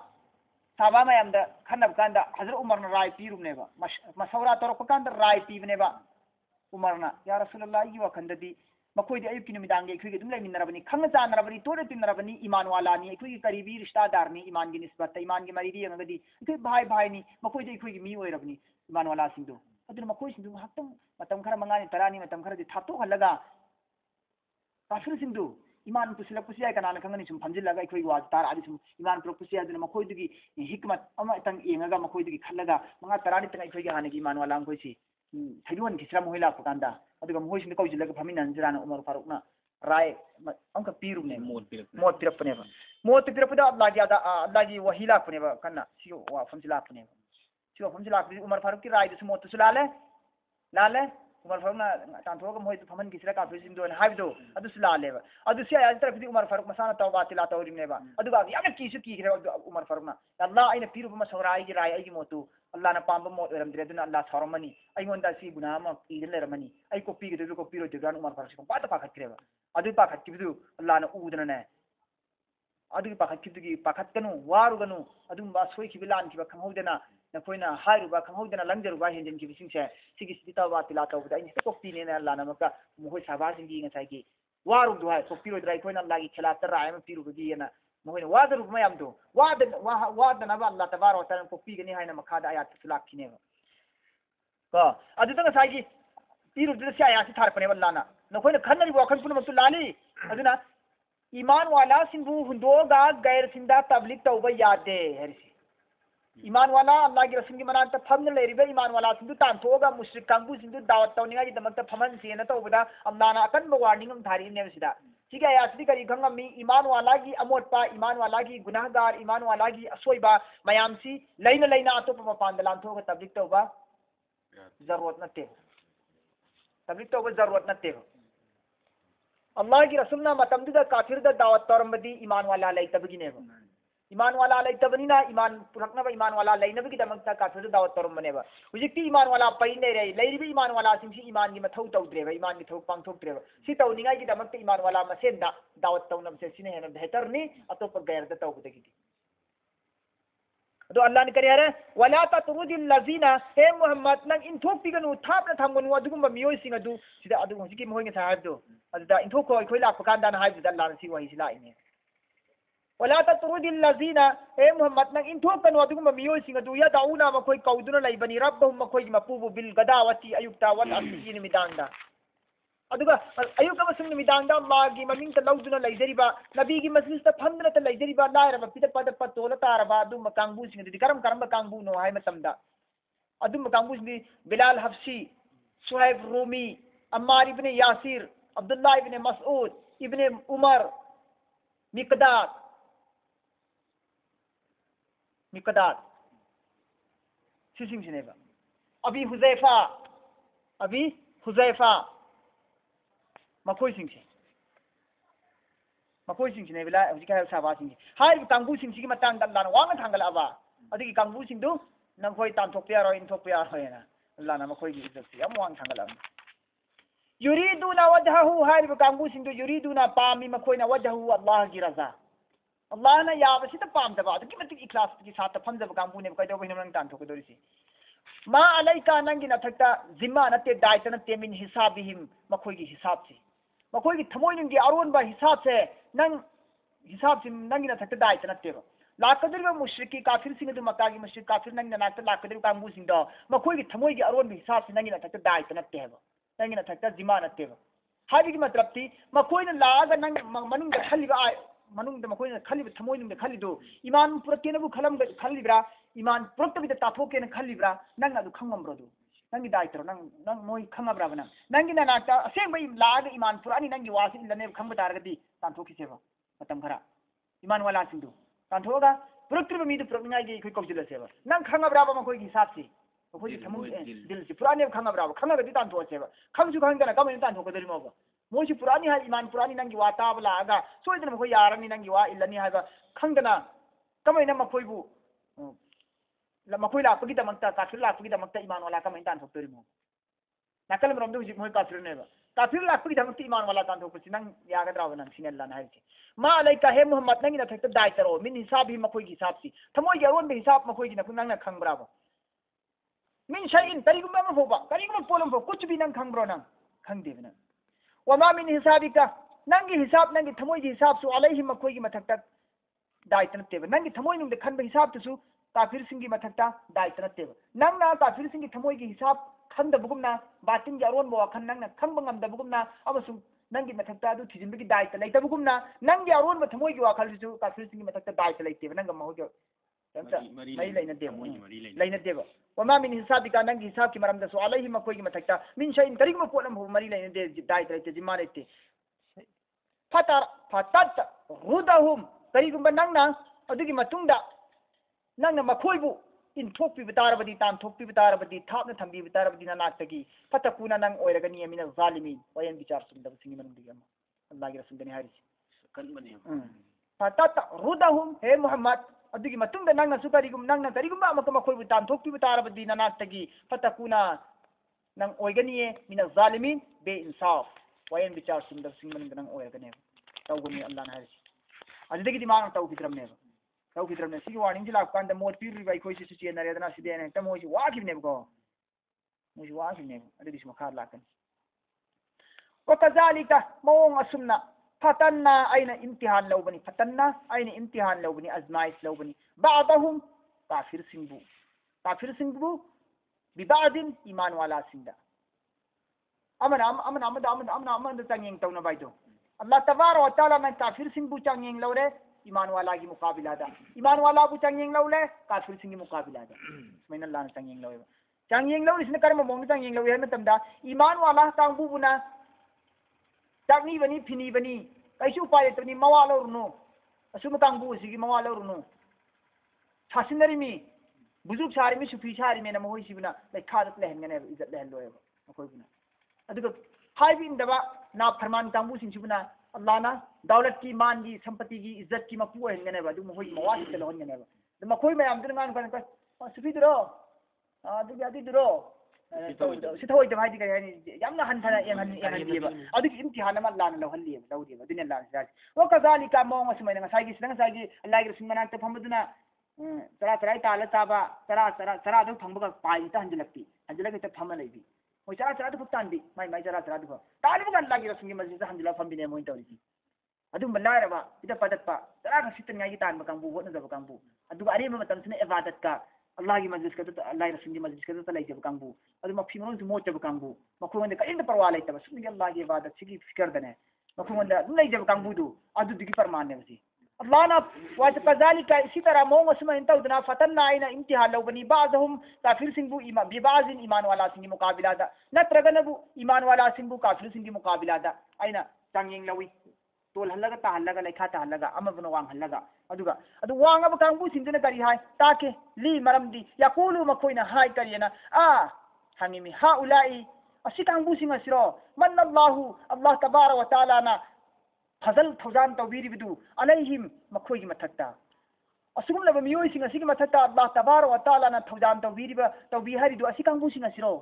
साबा मयामदा खनब कांदा हजरत उमर ना राय पीरुनेबा मसौरा तोरक कांदा राय पीबनेबा उमर ना या रसूलुल्लाह की वखंददी मखोइदि अयुकी नुमिदांगे अखोइगे दुम लैमिनरबनी खंग चानरबनी तोरे तिनरबनी ईमान वालानी अखोइगे करीबी रिश्तादारनी ईमान की निस्बत ईमान की मरीदी यंगदी अखोइ भाई भाईनी मखोइदि अखोइगे मी ओइरबनी ईमान वाला सिंदो अदुना मखोइ सिंदो हक्तम मतम खरा मंगानी तरानी मतम खरा दि थातो हलगा काफिर सिंदो ईमान पुसिला पुसिया कनाना खंगनी सुम फमजिलगा अखोइ वाज तार आदि सुम ईमान प्रो पुसिया दुना मखोइदुगी हिकमत अमा तंग एंगगा मखोइदुगी खलगा मंगा तरानी तंग अखोइगे हानेगी ईमान वाला अंगोइसी थैदोन किसरा मोहिला पुकांदा अदुगा मोहिसिन कौजिलगा फमिनन जिराना उमर फारूकना राय अंक पीरुने मोत पिरपनेबा मोत पिरपदा अल्लाह की वही लापनेबा कन्ना सियो वा फमजिलापनेबा सियो फमजिलापदि उमर फारूक की राय दुस मोत सुलाले लाले उमर फारूक ना तांथोगा मोहि फमन किसरा काफिर सिंदो हाइबदो अदु सुलालेबा अदु सिया या तरफदि उमर फारूक मसाना तौबा तिला तौरिनेबा अदुगा याम किसु कीखरे उमर फारूक ना अल्लाह आइना पीरुबा मसौराई की राय आइगी मोतु अल्लाह ना पांबा मोत ओरमद्रे दुना अल्लाह सौरमनी अइगोंदा सी गुनाह मा ईदन लेरमनी आई को पीगदो को पीरो दिगान उमर फारूक को पाता पाखत्रेबा अदु पाखत्किबदु अल्लाह ना उदनने अदु पाखत्किबदुगी पाखत्कनु वारुगनु अदुंबा सोइखिबि लानखिबा खंहौदना नखोइना हाइरुबा खंहौदना लंजरुबा हेंजनखिबि सिंसे सिगि सितावा तिला तौबदा इन तोक्तिने ना अल्लाह ना मका मोहै साबासिंगी ngसाइगी वारुदु हाय तोक्तिरोद्रा अखोइना अल्लाहगी खिलाफता राय मा पीरुबगी ना मोहैना वादरुब मयामदो वादना बा अल्लाह तबारक व तआला को पीगनी हाइना मखादा आयात सुलाखिनेबा को अदुदा ngसाइगी पीरुदु से आयात थारपने अल्लाह ना नखोइना खन्नरि वाखन पुनमक्तु लाली अदुना ईमान वाला सिंबु हुंदोगा गैर सिंदा तबलीग तौबा यादे हरिसी ईमान वाला अल्लाह की रसूल की मनाक्ता फमन लेरिबे ईमान वाला सिंदु तांथोगा मुश्रिक कांगबु सिंदु दावत तौनिगा की दमक्ता फमन सेना तौबदा अल्लाह ना अकन वार्निंग हम थारी नेबसिदा ठीक है यासदी करी गंगमी ईमान वाला की अमोटपा ईमान वाला की गुनाहगार ईमान वाला की असोइबा मयामसी लैना लैना अतोप मपान दलांथोगा तबलीग तौबा जरूरत नते तबलीग तौबा जरूरत नते अल्लाह की रसूल ना मतमदुदा काफिर दा दावत तौरमदी ईमान वाला लैतबगिनेबा ईमान वाला लैतबनिना ईमान पुरकनबा ईमान वाला लैनबगी दमक्ता काफिर दा दावत तौरमनेबा हुजिकती ईमान वाला पैने रे लैरिबी ईमान वाला सिंसी ईमान की मथौ तौद्रेबा ईमान की थौ पांगथोक्त्रेबा सि तौनिंगाई की दमक्ता ईमान वाला मसेंदा दावत तौनबसे सिने हेन बेहतरनी अतोप गैर दा तौबदगी अदो अल्लाह ने करे रे वला ततरुदिल लजीना हे मोहम्मद नंग इंथोक पिगनु थापना थामगनु अदुगुम मियोय सिंग अदु सिदा अदु हुजिकी मोहिंग साहबदो अदुदा इंथोक को खोइ लाख कांदा ना हाइबदा अल्लाह ने सी वही सिला इने वला ततरुदिल लजीना हे मोहम्मद नंग इंथोक कनु अदुगुम मियोय सिंग अदु या दाउना मखोइ कौदुना लैबनी रब्बहुम मखोइ मपुबु बिल गदावती अयुक्ता वल असयिन मिदांदा अदुगा अयुक अमसुंग निमिदांग दा अल्लाहगी ममिंग त लौदुना लैजरिबा नबीगी मजलिस त फंदना त लैजरिबा लायरबा पिद पद पतोला तारबा अदु मकांगबु सिंग दि करम करम कांगबु नो हाय मतमदा अदु मकांगबु सिंग बिलाल हफ्सी सुहैब रूमी अम्मार इब्ने यासिर अब्दुल्लाह इब्ने मसऊद इब्ने उमर मिकदाद मिकदाद सिसिंग सिनेबा अभी हुजैफा मखोई सिंह सिंह ने बिला हजिक है साबा सिंह हाय कांगबु सिंह की मतंग दल्लान वांग थांगल अबा अदगी कांगबु सिंह दु नखोई तानथोक यारो इनथोक यार होयना अल्लाह मखोई की इज्जत से हम वांग थांगल अब युरीदुना वजहहु हाय कांगबु सिंह दु युरीदुना पामी मखोइना वजहहु अल्लाह की रजा अल्लाह ना याबसी त पाम दबा अदगी मति इखलास की साथ फंजब कांगबु ने कइदो बहिन नंग तानथोक दोरिसी मा अलैका नंगी नथकता जिम्मा नते दायत नते मिन हिसाबिहिम मखोई की हिसाब से मखोई की थमोई नंगी अरोनबा हिसाब से नंग हिसाब से नंगी नथकता दायत नतेबा लाकदरिबा मुश्रिकी काफिर सिंग दु मक्का की मुश्रिक काफिर नंगी ननाकता लाकदरिबा कांगबु सिंग दो मखोई की थमोई की अरोनबा हिसाब से नंगी नथकता दायत नते है नंगी नथकता जिम्मा नतेबा हाबी की मतलब थी मखोई न लागा नंग मनुंग द खलिबा मनुंग द मखोई न खलिबा थमोई नंग द खलिदो ईमान पुरकेनबु खलम खलिब्रा ईमान पुरक्तबि द ताथोकेन खलिब्रा नंग अदु खंगमब्रो दु नंगी दायतरो नंग मोई खंगब्रा बना नंगी नानाकता असेंबई लागा ईमान पुरानी नंगी वासी इल्लने खंग तारगदी तांथोकिसेबा मतम खरा ईमान वाला सिंदु तांथोगा पुरक्तबि मीदु पुरनिंगाई गी खै कौजिलसेबा नंग खंगब्रा बा मखोई की हिसाब से मखोई थमु दिल से पुरानी खंगब्रा खंगगदी तांथोसेबा खंगसु खंगना कमन तांथोकदरि मोबा मोई पुरानी है ईमान पुरानी नंगी वा ताब लागा सोइदन मखोई यारनी नंगी वा इल्लनी हाबा खंगना कमैना मखोइबु मखोई लापगी दमकता काफिर लापगी दमकता ईमान वाला कमैन तांथोकदरि मो नाकल मरमदु हुजिक मोई काफिर नेबा काफिर लापगी दमकता ईमान वाला तांथोकछि नंग यागद्राव नंग सिनेल्ला ना हाइछि मा अलैका हे मोहम्मद नंगी नथकता दायतरो मिन हिसाब ही मखोई की हिसाब सी थमोई यारोन बे हिसाब मखोई की नंग ना खंगब्राबो मिन शैइन करिगुम मा फोबा करिगुम पोलम फो कुछ भी नंग खंगब्रो नंग खंगदेबना वमा मिन हिसाबिका नंगी हिसाब नंगी थमोई की हिसाब सु अलैहि मखोई की मथकता दायत नतेबा नंगी थमोई नुंग खनबा हिसाब तसु काफिर सिंह की मथकता दायत नतेबा नंगना काफिर सिंह की थमोई की हिसाब खंदबगुमना बातिन यारोन बो खन नंगना खंबा ngam अमसुंग नंगी मथकता अदु थिजिनबगी दायत लैतबगुमना नंगी यारोन बा थमोई की वाखलसु काफिर सिंह की मथकता दायत लैतेबा नंग महोजो मई लैनदेबा वमा मिन हिसाबिका नंगी हिसाब की मरम दसु अलैहि मखोई की मथकता मिन शैइन करिगम पोलम हो मरी लैनदे दायत लैते जिम्मा लैते फतात रुदहुम करिगम नंगना अदुगी मतुंगदा नंगना मखोइबु इनथोकपि तारबदी तानथोकपि तारबदी थापना थंबि तारबदी नानाक्तगी फतकुना नंग ओइरगनी अमिन जालिमीन वयन विचार सुंदब सिंगी मनंदी अम्मा अल्लाह की रसूल ने हारिस कलमने फतात रुदहुम हे मोहम्मद अदुगी मतुंगदा नंगना सुकरिगुम नंगना करिगुम अमक मखोइबु तानथोकपि तारबदी नानाक्तगी फतकुना नंग ओइगनी मिन जालिमीन बे इंसाफ वयन विचार सुंदब सिंगी मनंदी नंग ओइरगने तौगनी अल्लाह ने हारिस अदुगी दिमाग तौगिद्रमने तौगिद्रमने सिगी वार्निंग लाक कांद मोट पिरिबा इखोइसि सुचेनरेदना सिदेन त मोइसि वाखिबनेबको मोइसि वाखिबनेब अदुगी मखा लाकन वकजालिका मओंग असुमना फतन्ना आइना इम्तिहान लौबनी फतन्ना आइना इम्तिहान लौबनी अजमाइश लौबनी बादहुम काफिर सिंहबु बिबादिन ईमान वाला सिंदा अमन तंगेंग तौना बाइदो अल्लाह तबारक व तआला ने काफिर सिंहबु चंगेंग लौरे ईमान वाला की मुकाबिला दा ईमान वाला बु चंगेंग लौले काफिर सिंह की मुकाबिला दा सुमैन अल्लाह ने चंगेंग लौवे चंगेंग लौरे इसने कर्म मोंग चंगेंग लौवे है मतमदा ईमान वाला कांगबु बुना चाकनी बनी फिनी बनी कैसु उपाय तनी मवा लौरुनो असुम कांगबु सिगी मवा लौरुनो छासिनरिमी बुजुर्ग सारिमी सुफी सारिमी न मोहि सिबना लेखादत लेहनगने इज्जत लेहन लोय मखोय बुना अदुग हाइबिंदबा ना फरमान कांगबु सिंह अल्लाह ना दौलत की मान की संपत्ति की इज्जत की मकू है बदु मोई मवासी चलने मखोई मैम सुफीदरो अदुरो सिथोइदम हाइदि कय यामना हनफना यंहनदीबा अदुगी इम्तिहान अमा लाना लौहल्लीबा लौदीबा दुनिया लाना जाज व कजालिका मोंग असुमैना ngसाइगी संगसाइगी अल्लाह की रसूल मनाक्ते फमदुना तरा ताला ताबा तरा दु फंगबगा पाई ता हंजलक ता फम लैबी मोई चरा दु फुक्तानदी माई चरा दु तालिबगा अल्लाह की रसूल की मस्जिद हंजला फंबिने मोइन तौरिसी अदु मलायरबा इदा पदतपा तरा का सितन यागी तान बकांबु होना दब कांबु अदु अरे में मतम सने इबादत का Allah ki majlis kada Allah rasul ki majlis kada talai jab kangbu adu mafi manon mo jab kangbu makhu wanda kain parwa lai tab sunni Allah ki ibadat sigi fikr dane makhu wanda nai jab kangbu du adu digi parman ne wasi Allah na wa kazalika isi tarah mo wasma inta udna fatanna aina imtihan law bani ba'dhum kafir singbu iman bi ba'dhin iman wala singi muqabila da natraganabu iman wala singbu kafir singi muqabila da aina tangyeng lawi tol halaga ta halaga lekha ta halaga amabno wang halaga aduga adu wanga ba kangbu sinduna kari hai take li maramdi yaqulu makoina hai kariyana hangimi haulai asi kangbu singa siro manna Allah tabara wa taala na fazal thawzan tawbiri bidu alaihim makoi gi mathakta asugum laba miyoi singa sigi mathakta Allah tabara wa taala na thawzan tawbiri ba tawbi haridu asi kangbu singa siro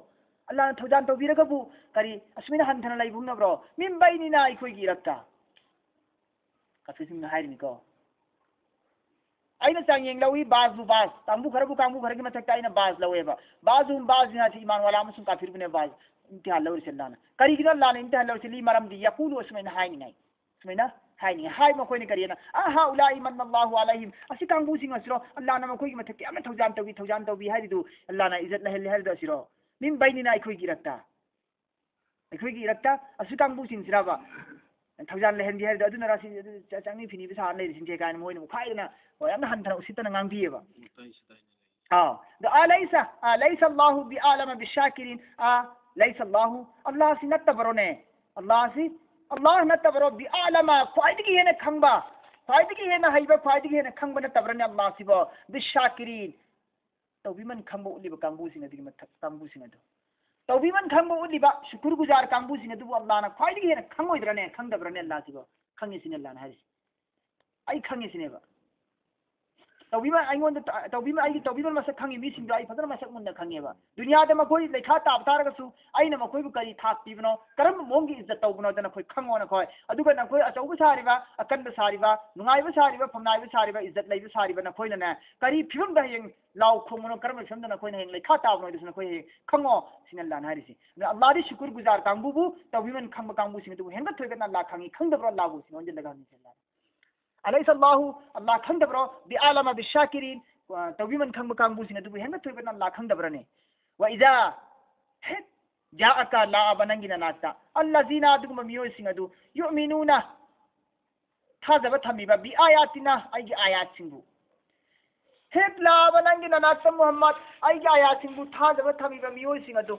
Allah na thawzan tawbira gabu kari asmina hanthana lai bungna bro min bainina ikoi gi rakta kafising hai ni ko aina changyeng lawi bazu baz kambu kharabu mathakta aina baz laweba bazum baz na chi iman wala musum kafir bune baz intihal lawi sallana kari gina lana intihal lawi li maram di yaqulu asmaina hai ni ngai asmaina hai ni hai ma koi ni kariyana haulai manna Allahu alaihim asi kambu singa siro Allah na ma koi mathakta amna thawjan tawbi hari du Allah na izzat lahel hal da siro min bainina ikoi girakta asi kambu sing siraba thawjan lehen di hada aduna rasi changni fini bisa anai sinje kan moin mu khaina wa yamna hanthana usitana ngambi ba da alaysa Allah bi alama bi shakirin laysa Allah si nattabarone Allah nattabaro bi alama faidigi hena khangba faidigi hena haiba faidigi hena khangba nattabarone Allah si ba bi shakirin tawbiman khangba uliba kangbu singa digi mathak kangbu singa do tawbiman khangba uliba shukur guzar kangbu singa du Allah na faidigi hena khangoi drane khangdabrane Allah si ba khangi singa Allah na hari ai khangi sineba tawbiman masak khangi mi singda ai fadana masak munna khangeba dunya da makoi lekha tab taragasu aina makoi bu kari thak pibno karam mongi izzat tawbno dana koi khangona koi aduga na koi achaubu sariba akanda sariba nungai ba sariba phamnai ba sariba izzat lai ba sariba na koi na kari phibum da yeng law khongno karam phim da na koi na yeng lekha tab no dusna koi khango sinalla na harisi na Allah ri shukur guzar kangbu bu tawbiman khangba kangbu sing du henga thoiga na Allah khangi khangdabra Allah bu sing onje laga ni sella alaysa Allah khangdabro bi alama bi shakirin tawbiman khangba kangbu sing du henga thoiga na Allah khangdabrane wa idha ja'aka la abanangina nakta allazina adugum miyo sing adu yu'minuna thazaba thamiba bi ayatina aigi ayat singbu hek la abanangina nakta Muhammad aigi ayat singbu thazaba thamiba miyo sing adu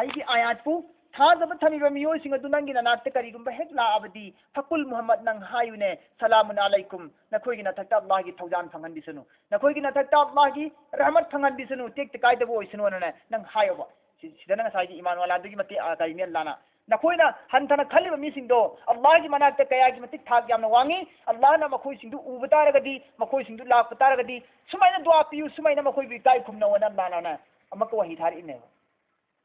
aigi ayat pu thazaba thamiba miyo sing adu nangina nakta karigumba hek la abadi fakul Muhammad nang hayune salamun alaikum nakhoi na thakta Allah gi thawjan phangan bisanu nakhoi gi na thakta Allah gi rahmat phangan bisanu tek tekai da bo isnu na nang hayoba sidana sai iman wala dugi mati kai mi Allah na nakhoi na hanthana khaliba mi sing do Allah gi manakta kaya gi mati thak yamna wangi Allah na makhoi sing du ubata ragadi makhoi sing du la pata ragadi sumaina dua piu sumaina makhoi bi kai khumna wana Allah na amaka wahi thar inne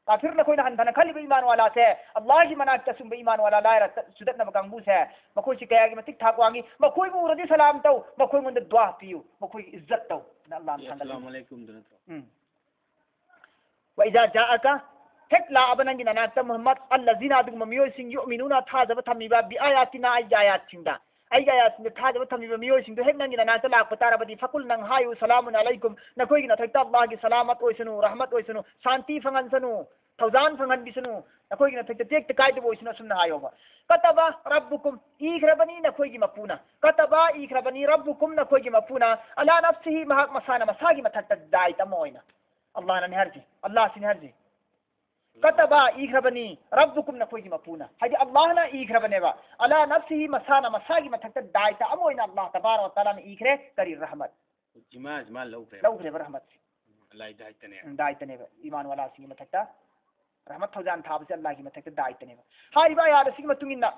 kafir na koi na hanthana khaliba iman wala se Allah gi manakta sumba iman wala laira sudat na bakangbu se makhoi si kaya gi mati thak wangi makhoi bu uradi salam tau makhoi munda dua piu makhoi izzat tau na Allah assalamu alaikum dunatro wa idha ja'aka hek la abanangi na nakta Muhammad allazina adugum miyo sing yu'minuna thazaba thamiba bi ayatina ayat sinda ayat thazaba thamiba miyo sing do hek nangi na nakta la patara badi fakul nang hayu salamun alaikum nakoi gi na thakta Allah gi salamat oisunu rahmat oisunu shanti phangan sanu thawjan phangan bisanu nakoi gi na thakta tek tekai de oisunu sumna hayoba kataba rabbukum ikhrabani nakoi gi mapuna kataba ikhrabani rabbukum nakoi gi mapuna ala nafsihi mahak masana masagi mathakta dai tamoina Allah na harji Allah sin harji kataba ikhrabani rabbukum nakoi gi mapuna haji Allah na ikhrabane ba ala nafsihi masana masagi mathakta daita amoina Allah tabaraka wa taala na ikhre kari rahmat jima lawre rahmat Allah daitane ba iman wala singi mathakta rahmat thawjan thabse Allah gi mathakta daitane ba hai ba ya singi matungina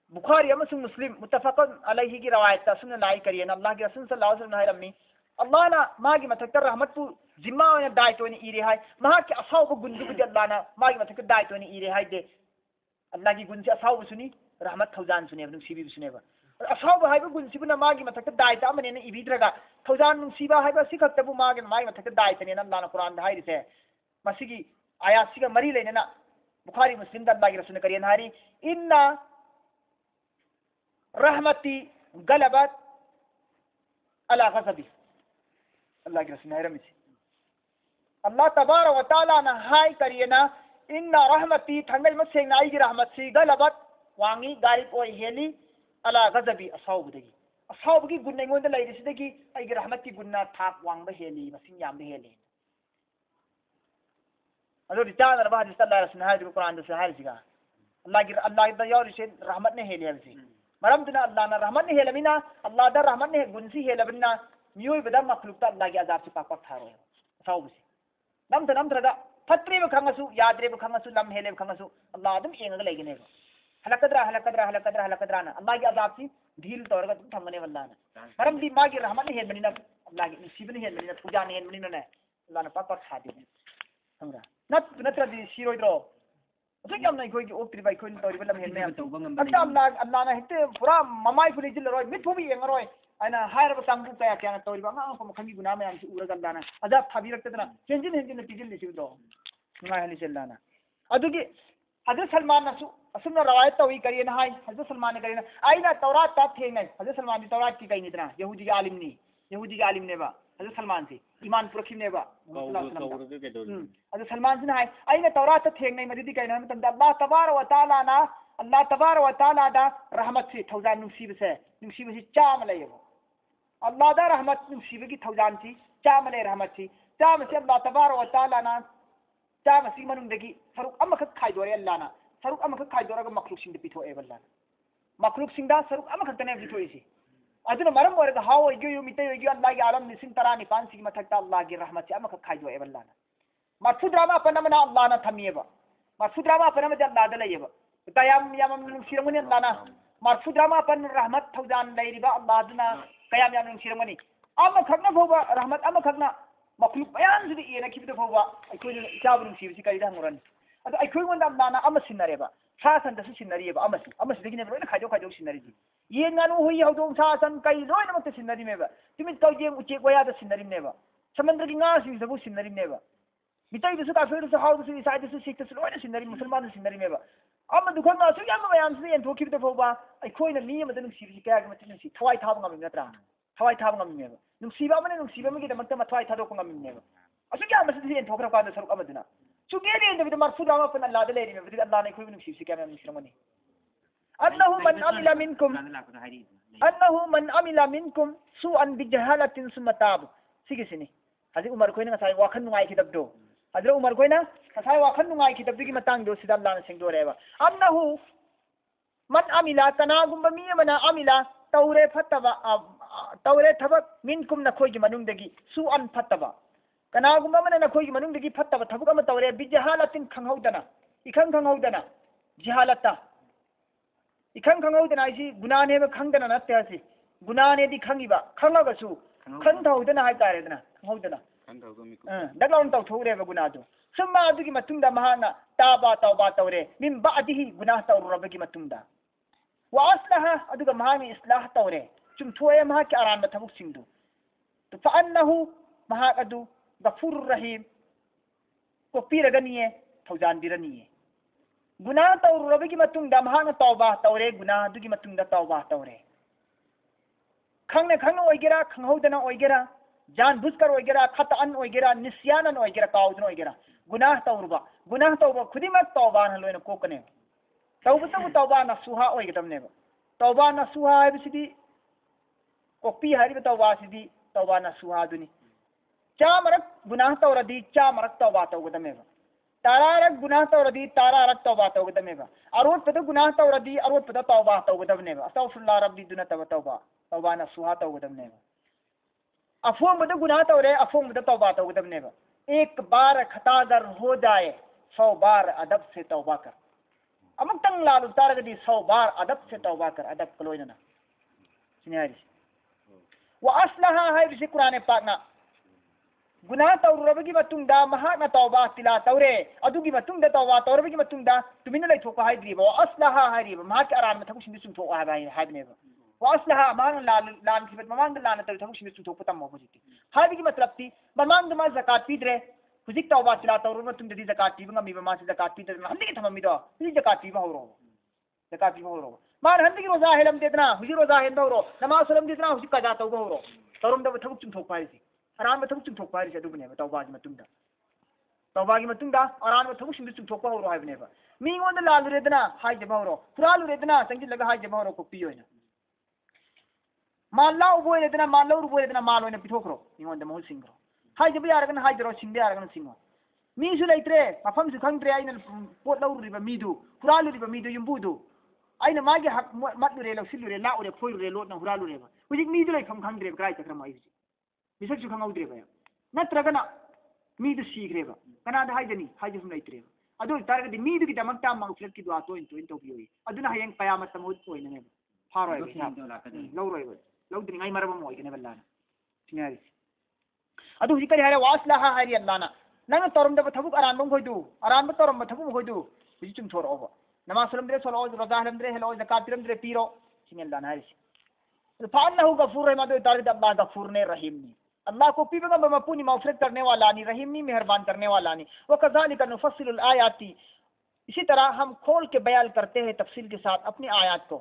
Bukhari amasung Muslim muttafaqun alayhi gi riwayat ta sunna lai kariyana Allah gi rasul sallallahu alaihi wasallam hayramni Allah na magi mathakta rahmat pu jimma wana daito ni ire hai maha ke asaw bu gundu bu Allah na magi mathakta daito ni ire hai de Allah gi gunsi asaw bu suni rahmat thawjan suni abnu sibi suni ba asaw bu hai bu gunsi bu na magi mathakta daita amane na ibidraga thawjan nu siba hai ba sikakta bu magi mathakta daita ni Allah na Quran da hai rise masigi ayat siga mari le na Bukhari Muslim da Allah gi rasul kariyan hari inna rahmati galabat ala ghadabi अल्लाह की रसूल है मिसी अल्लाह तबारक व तआला ना हाय करियना इन्ना रहमती थंगल मसेंग ना आईगी रहमत सी गलबत वांगी गारिब ओय हेली अला गजबी असाउबदगी असाउबगी गुन नेंगोंद लैरिसिदगी आईगी रहमत की गुन्ना थाक वांगबा हेली मसिंग यामबा हेली अदो रिचादर बा हदीस अल्लाह रसूल है कुरान दस है सिगा अल्लाह दा यारिसे रहमत ने हेली हबसी मरम दुना अल्लाह ना रहमत ने हेलमिना अल्लाह दा रहमत ने गुनसी हेलबिना मियोय बदा मखलूक ता अल्लाह की अजाब से पाक पाक थारो असाउबसी नमद्रगा फत्रे खंगसु याद्रे खंगसु लम हेले खंगसु अल्लाह अदम एंगगा लेगने हलकद्रा ना अल्लाह की अजाब से ढील तौरगा तुम थमने वल्ला ना मरम दी मागी रहमत ने हेलमिना अल्लाह की नसीब ने हेलमिना पूजा ने हेलमिना ने अल्लाह ना पाक पाक थादी समरा नत्र दी सिरोइद्रो अजक याम नहीं कोई की ओक्ट्री बाई कोई तौरी बलम हेलमे अच्छा अल्लाह ना हिते पूरा ममाई फुली जिल रोय मिथुबी एंगरोय अना हायर बतंगु कया क्या तौरी बा अंग को खंगी गुना में हम उरग अल्लाह ना अजाब थाबी रखते ना हेंजिन पिजिल लिसिदो नुमा हली चल्लाना अदुगी हजरत सलमान नसु असुना रवायत तवी करिए ना हाय हजरत सलमान ने करिए आइना तौरात ता थे नहीं हजरत सलमान की तौरात की कहीं इतना यहूदी के आलिम ने बा हजरत सलमान से ईमान पुरखिम ने बा हजरत सलमान से हाय आइना तौरात ता थे नहीं मददी कहीं ना तंदा अल्लाह तबारक व तआला दा रहमत से थौजान नुसीब से चाम ले अल्लाह दा रहमत नुसीब की थौजान से चाम ले रहमत से चाम से अल्लाह तबारक व तआला ना चाम से मनुंदगी सरुक अमखक खाइदोरे अल्लाह ना सरुक अमखक खाइदोरगा मखलूक सिंग पिथो एबल्ला मखलूक सिंग दा सरुक अमखक तने पिथोइसी अदुना मरम ओरगा हाव ओइगयो मिते ओइगयो अल्लाह की आलम निसिंग तरा निपान सिंग मथकता अल्लाह की रहमत से अमखक खाइदो एबल्ला मरफुद्रामा पनमना अल्लाह ना थमिएबा मरफुद्रामा पनम अल्लाह दा लैयेबा कयाम याम नुसिरमनि अल्लाह ना मरफुद्रामा पन रहमत थौजान लैरिबा अल्लाह दुना कयाम याम नुसिरमनि अमखकना भोबा रहमत अमखकना मखलूक बयान से एना खिबदो भोबा अखोय इचाब नुसिबसी करी दांगरन अदो अखोय गोंदा अल्लाह ना अम सिनरेबा सा सन दसु सिनरिएबा अमसी दगिने लोइना खाइदो सिनरिजी ये नानु हुई हौदों सा सन कई लोइना मत सिनरिमेबा तुमित कौजे उचे गोया द सिनरिमेबा समंद्र की nga सिंग सबु सिनरिमेबा मिtai दसु काफिर दसु हाउ दसु ईसाई दसु सिख दसु लोइना सिनरि मुसलमान सिनरिमेबा अम दुखन ना सु याम बयान से एन थोखिबदो भोबा अखोयना मी अमद नुसिबसी कया ग मत नुसि थवाई थाब ngam नत्रा थवाई थाब ngam नुसिबा मगे दमत मथवाई थादोक ngam असु क्या मसदि एन थोखरा का सरुक अमदना सुगेले नबी मरफुदा अपन अल्लाह दे लेरी में अल्लाह ने कोई नुसिबसी क्या मैं मुसलमानी अन्नहु मन अमिला मिनकुम सुअन बिजहालतिन सुमताब सिगिसिनी हजि उमर कोइना ngasai वाखन नुंगाई खिदबदो हजर उमर कोइना ngasai वाखन नुंगाई खिदबदगी मतंग दो सिदा अल्लाह ने सेंगदोरेबा अन्नहु मन अमिला तनागुम मी मना अमिला तौरे फतबा तौरे थबक मिनकुम नखोइगी मनुंगदगी सुअन फतबा कनागुम मन नखोइगी मनुंगदगी फतबा थबक अम तौरे बिजहालतिन खंगहौदना इखंग खंगहौदना जिहालता इखंग खंगहौदना इसी गुनाने में खंगदना नत्ते हसि गुनाने दी खंगिबा खंगगसु खंगहौदना हाय तारेदना खंगहौदना दगलाउन तौथौरेबा गुनादो सुम्मा अदुगी मतुंगदा महाना ताबा तौबा तौरे मिन बादिही गुनाह तौरबगी मतुंगदा वा अस्लहा अदुगा महामी इस्लाह तौरे चुमथोए महा के आराम थबुक सिंगदु तो फअन्नहु महा अदु गफूरुर रहीम को पीरगनिए थौजान बिरनिए गुनाह तौरबगी मतुंगदा महाना तौबा तौरे गुनाह अदुगी मतुंगदा तौबा तौरे खंगने ओइगेरा खंगहौदना ओइगेरा जान बुझकर ओइगेरा खतअन ओइगेरा निस्यानन ओइगेरा काउदन ओइगेरा गुनाह तौबा खुदिमक तौबा न लोइना कोकने तौबतबु तौबा नसुहा ओइगदमने तौबा नसुहा हाइबसिदी कोपी हारिब तौबा सिदी तौबा नसुहा दुनी चामरक गुनाह तौरदी चामरक तौबा तौगदमेबा तारारक गुनाह तौरदी तारारक तौबा तौगदमेबा अरोटपद गुनाह तौरदी अरोटपद तौबा तौगदमनेबा अस्तगफिरुल्लाह रब्बी दुना तौबा नसुहा तौगदमनेबा अफोंबद गुनाह तौरे अफोंबद तौबा तौगदमनेबा एक बार खतागर हो जाए 100 बार अदब से तौबा कर अमुक्तंग लालु तारगदी 100 बार अदब से तौबा कर अदब कलोइना सिनेहारी वा अस्लहा है बिसे कुरान पाकना गुनाह तौरबगी मतुंगदा महाना तौबा तिला तौरे अदुगी मतुंगदा तौबा तौरबगी मतुंगदा तुमिना लैथोक हाइद्रिबा वा अस्लहा हाइरिबा महाके आराम थबुक सिंदु सुंथोक हाइबनेबा वा अस्लहा मान लान खिबत ममांग लान तौर थबुक सिंदु सुंथोक पतम मोबजिति हाइबगी मतलब ती ममांग मा ज़कात पीद्रे हुजिक तौबा तिला तौर मतुंगदी ज़कात पीबा ngami मा ज़कात पीद्रे हंदिगी थममिदो हुजिक ज़कात पीबा हौरो मान हंदिगी रोजा हेलम देतना हुजिक रोजा हेलम दौरो नमाज सलम देतना हुजिक कजा तौबा हौरो तौरम दब थबुक सुंथोक पाइसी ꯑꯔꯥꯟꯕ ꯊꯕꯛ ꯆꯨꯝꯊꯣꯛꯄ ꯍꯥꯏꯔꯤꯁꯦ ꯑꯗꯨꯕꯨꯅꯦꯕ ꯇꯧꯕꯥꯒꯤ ꯃꯇꯨꯡꯗ ꯑꯔꯥꯟꯕ ꯊꯕꯛꯁꯤꯡꯗꯨ ꯆꯨꯝꯊꯣꯛꯄ ꯍꯧꯔꯣ ꯍꯥꯏꯕꯅꯦꯕ ꯃꯤꯉꯣꯟꯗ ꯂꯥꯜꯂꯨꯔꯦꯗꯅ ꯍꯥꯏꯖꯕ ꯍꯧꯔꯣ ꯍꯨꯔꯥꯜꯂꯨꯔꯦꯗꯅ ꯆꯪꯁꯤꯜꯂꯒ ꯍꯥꯏꯖꯕ ꯍꯧꯔꯣ ꯀꯣꯛꯄꯤ ꯑꯣꯏꯅ ꯃꯥꯜ ꯂꯥꯎꯕ ꯑꯣꯏꯔꯦꯗꯅ ꯃꯥꯜ ꯂꯧꯔꯨꯕ ꯑꯣꯏꯔꯦꯗꯅ ꯃꯥꯜ ꯑꯣꯏꯅ ꯄꯤꯊꯣꯛꯈ꯭ꯔꯣ ꯃꯤꯉꯣꯟꯗ ꯃꯍꯨꯠ ꯁꯤꯡꯈ꯭ꯔꯣ ꯍꯥꯏꯖꯕ ꯌꯥꯔꯒꯅ ꯍꯥꯏꯖꯔꯣ ꯁꯤꯡꯕ ꯌꯥꯔꯒꯅ ꯁꯤꯡꯉꯣ ꯃꯤꯁꯨ ꯂꯩꯇ꯭ꯔꯦ ꯃꯐꯝꯁꯨ ꯈꯪꯗ꯭ꯔꯦ ꯑꯩꯅ ꯄꯣꯠ ꯂꯧꯔꯨꯔꯤꯕ ꯃꯤꯗꯨ ꯍꯨꯔꯥꯜꯂꯨꯔꯤꯕ ꯃꯤꯗꯨ ꯌꯨꯝꯕꯨꯗꯨ ꯑꯩꯅ ꯃꯥꯒꯤ ꯍꯛ ꯃꯠꯂꯨꯔꯦ ꯂꯧꯁꯤꯜꯂꯨꯔꯦ ꯂꯥꯛꯎꯔꯦ ꯐꯣꯏꯔꯨꯔꯦ ꯂꯣꯠꯅ ꯍꯨꯔꯥꯜꯂꯨꯔꯦꯕ ꯍꯧꯖꯤꯛ ꯃꯤꯗꯨ ꯂꯩꯐꯝ ꯈꯪꯗ꯭ꯔꯦꯕ ꯀꯗꯥꯏ ꯆꯠꯈ꯭ꯔꯃꯣ ꯑꯩ ꯍꯧꯖꯤꯛ ꯃꯤꯁꯛꯁꯨ ꯈꯪꯍꯧꯗ꯭ꯔꯦꯕ ꯅꯠꯇ꯭ꯔꯒꯅ ꯃꯤꯗꯨ ꯁꯤꯈ꯭ꯔꯦꯕ ꯀꯅꯥꯗ ꯍꯥꯏꯖꯅꯤ ꯍꯥꯏꯖꯐꯝ ꯂꯩꯇ꯭ꯔꯦꯕ ꯑꯗꯨ ꯑꯣꯏꯇꯥꯔꯒꯗꯤ ꯃꯤꯗꯨꯒꯤꯗꯃꯛꯇ ꯃꯥꯡꯐꯤꯜꯀꯤꯗꯨ ꯇꯣꯏꯅ ꯇꯧꯕꯤꯌꯨ ꯑꯗꯨꯅ ꯍꯌꯦꯡ ꯀꯌꯥꯃꯠꯇ ꯃꯍꯨꯠ ꯑꯣꯏꯅꯅꯦꯕ ꯐꯥꯔꯣꯏꯕ ꯂꯧꯔꯣꯏꯕ ꯂꯧꯗ꯭ꯔꯤꯉꯩ ꯃꯔꯝ ꯑꯃ ꯑꯣꯏꯒꯅꯦꯕ ꯑꯜꯂꯥꯍꯅ ꯁꯤꯅꯤ ꯍꯥꯏꯔꯤꯁꯤ ꯑꯗꯨ ꯍꯧꯖꯤꯛ ꯀꯔꯤ ꯍꯥꯏꯔꯦ ꯋꯥꯁꯂꯥꯍ ꯍꯥꯏꯔꯤ ꯑꯜꯂꯥꯍꯅ ꯅꯪꯅ ꯇꯧꯔꯝꯗꯕ ꯊꯕꯛ ꯑꯔꯥꯟꯕ ꯃꯈꯣꯏꯗꯨ ꯑꯔꯥꯟꯕ ꯇꯧꯔꯝꯕ ꯊꯕꯛ ꯃꯈꯣꯏꯗꯨ ꯍꯧꯖꯤꯛ ꯆꯨꯝꯊꯣꯔꯛꯑꯣꯕ ꯅꯃꯥꯖ ꯁꯣꯜꯂꯝꯗ꯭ꯔꯦ ꯁꯣꯜꯂꯛꯑꯣ ꯔꯣꯖꯥ ꯍꯦꯜꯂꯝꯗ꯭ꯔꯦ ꯍꯦꯜꯂꯛꯑꯣ ꯖꯀꯥꯠ ꯄꯤꯔꯝꯗ꯭ꯔꯦ ꯄꯤꯔꯣ ꯁꯤꯅꯤ ꯑꯜꯂꯥꯍꯅ ꯍꯥꯏꯔꯤꯁꯤ ꯑꯗꯨ ꯐa'annahu ghafurur rahim अदु तारिद अल्लाह गफूर ने रहीम ने अल्लाह को पीबेगा मपुनी माफरत करने वाला नहीं रहीम नहीं मेहरबान करने वाला नहीं व कज़ालिका नुफस्सिलुल आयाती इसी तरह हम खोल के बयान करते हैं तफसील के साथ अपनी आयत को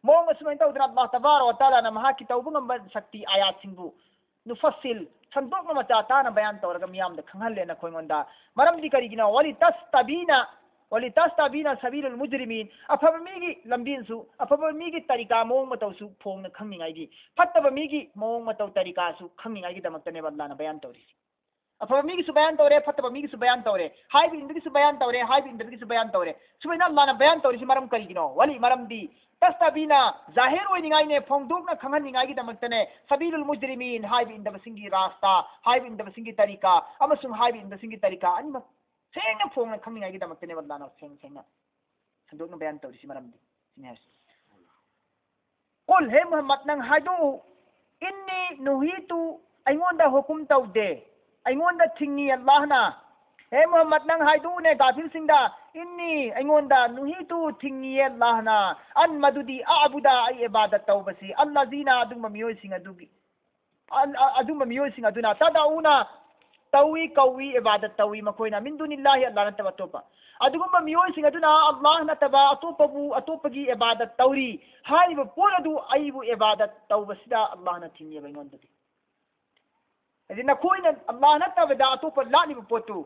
मोंग असुमैन तौदना अल्लाह तबारक व तआला न महा की तौबंगम शक्ति आयत सिंबु नुफस्सिल संदोक मचा ताना बयान तौरगा मियाम द खंगहल्ले न खोइंगोंदा मरम दी करिगिना वली तस्ताबीना सबीलुल मुजरिमीन अफब मीगी लंबीनसु अफब मीगी तरीका मोंग मतौसु फोंगना खंगनिंगाइगी फत्तब मीगी मोंग मतौ तरीकासु खंगनिंगाइगी दमक्तने अल्लाहना बयान तौरी अफब मीगी सु बयान तौरे फत्तब मीगी सु बयान तौरे हाइबी इंदगी सु बयान तौरे हाइबी इंदगी सु बयान तौरे सुबैना अल्लाहना बयान तौरी सि मरम करिगिनो वली मरम दी तस्ताबीना जाहिर ओइनिंगाइने फोंगदोकना खंगनिंगाइगी दमक्तने सबीलुल मुजरिमीन हाइबी इंदबसिंगी रास्ता हाइबी इंदबसिंगी तरीका अमसुंग हाइबी इंदबसिंगी तरीका अनिमक सेंगना फोंगना खंगनिंगाइगी दमक्तने अल्लाहना सेंगना संदोकना बयान तौरी सि मरम दी सिनेस कुल हे मोहम्मद नंग हाइदो इन्नी नुहीतु अइंगोंदा हुकुम तौदे अइंगोंदा थिंगी अल्लाहना हे मोहम्मद नंग हाइदुने गाफिल सिंदा इन्नी अइंगोंदा नुहीतु थिंगी अल्लाहना अन मदुदी आबुदा आई इबादत तौबसी अल्लाजीना अदुम मियोय सिंग अदुगी अदुम मियोय सिंग अदुना तदाउना तौई कौई इबादत तौई मकोइना मिन दुनिल्लाहि अल्लाह नतबा तोपा अदुगुम मियोय सिंग अदुना अल्लाह नतबा अतोपगी इबादत तौरी हाइब पोलदु आइबु इबादत तौबसिदा अल्लाह न थिंगी बइंगोंददी अदि नखोइना अल्लाह नतबदा अतोप लानिबु पोतु